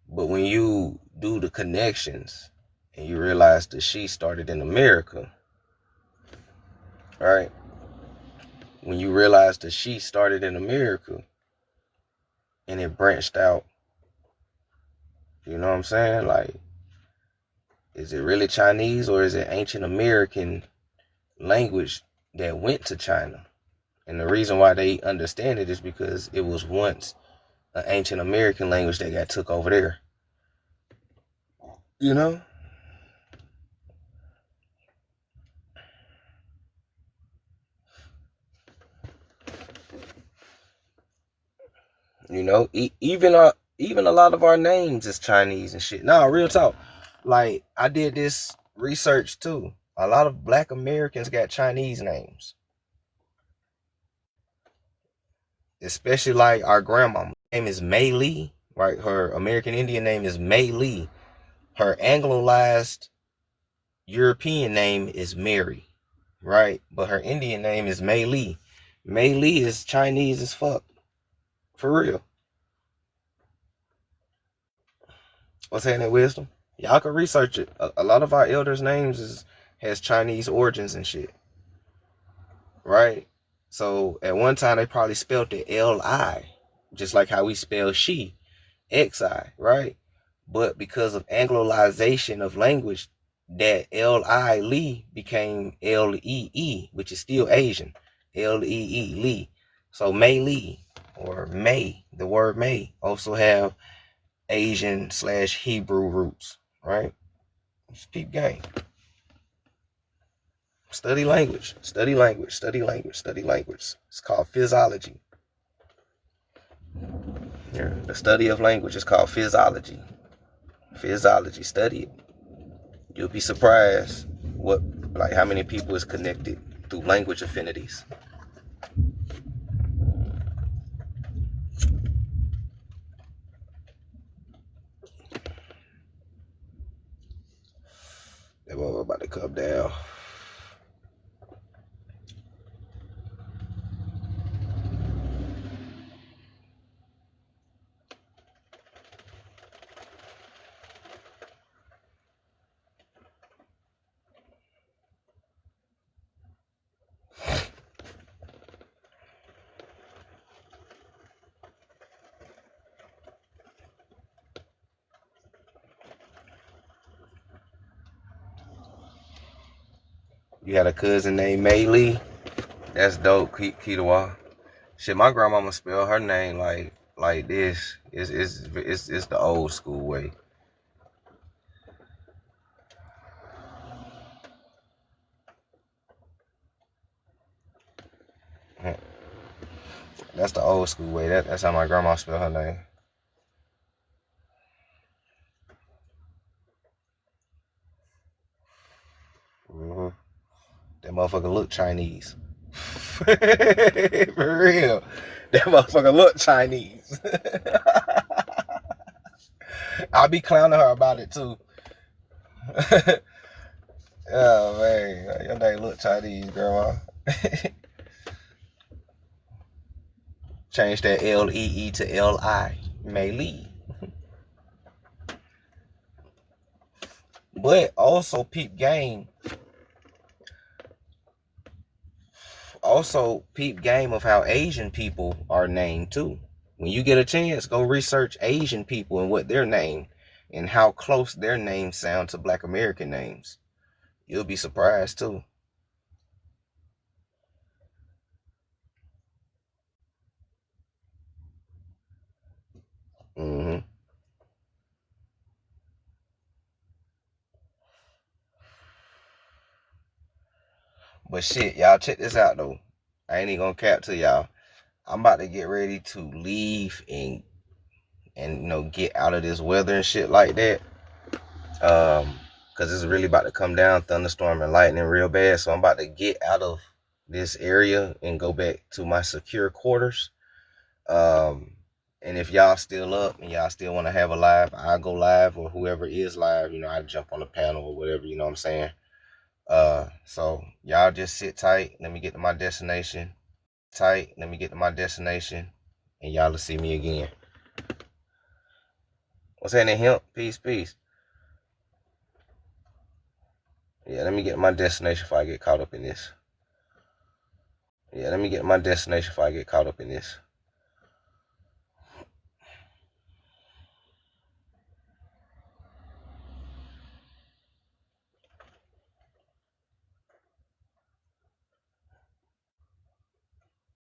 But when you do the connections and you realize the Shi started in America, right? When you realize the Shi started in America and it branched out, you know what I'm saying? Like, is it really Chinese or is it ancient American language that went to China? And the reason why they understand it is because it was once an ancient American language that got took over there. You know? You know, even a lot of our names is Chinese and shit. No, real talk. Like, I did this research too. A lot of black Americans got Chinese names. Especially like our grandma. Her name is Mei Lee, right? Her American Indian name is Mei Lee. Her Anglicized European name is Mary, right? But her Indian name is Mei Lee. Mei Lee is Chinese as fuck. For real. What's happening, Wisdom? Y'all can research it. A lot of our elders' names has Chinese origins and shit. Right? So at one time they probably spelled it L-I, just like how we spell she, X-I, right? But because of Anglicization of language, that L-I Lee became L-E-E, which is still Asian. L-E-E, Lee. So Mei Lee, or May, the word May, also have Asian / Hebrew roots, right? Just peep game. Study language, study language, study language, study language. It's called physiology. Yeah, the study of language is called physiology. Physiology, study it. You'll be surprised how many people is connected through language affinities. That was about to come down. You had a cousin named Mei Lee. That's dope, Kitawa. Shit, my grandmama spell her name like this. It's the old school way. That's the old school way. That's how my grandma spell her name. Mm-hmm. That motherfucker look Chinese. For real. That motherfucker look Chinese. I'll be clowning her about it too. Oh man, your name look Chinese, grandma. Change that L-E-E to L-I. Mei Lee. But also peep game. Also peep game of how Asian people are named too. When you get a chance, go research Asian people and what they're named and how close their names sound to Black American names. You'll be surprised too. But shit, y'all check this out though. I ain't even gonna cap to y'all. I'm about to get ready to leave and get out of this weather and shit like that. Cause it's really about to come down, thunderstorm and lightning real bad. So I'm about to get out of this area and go back to my secure quarters. And if y'all still up and y'all still want to have a live, I'll go live, or whoever is live, I jump on the panel or whatever, you know what I'm saying? So y'all just sit tight. Let me get to my destination. And y'all will see me again. What's happening, hemp? Peace, peace. Yeah, let me get to my destination before I get caught up in this.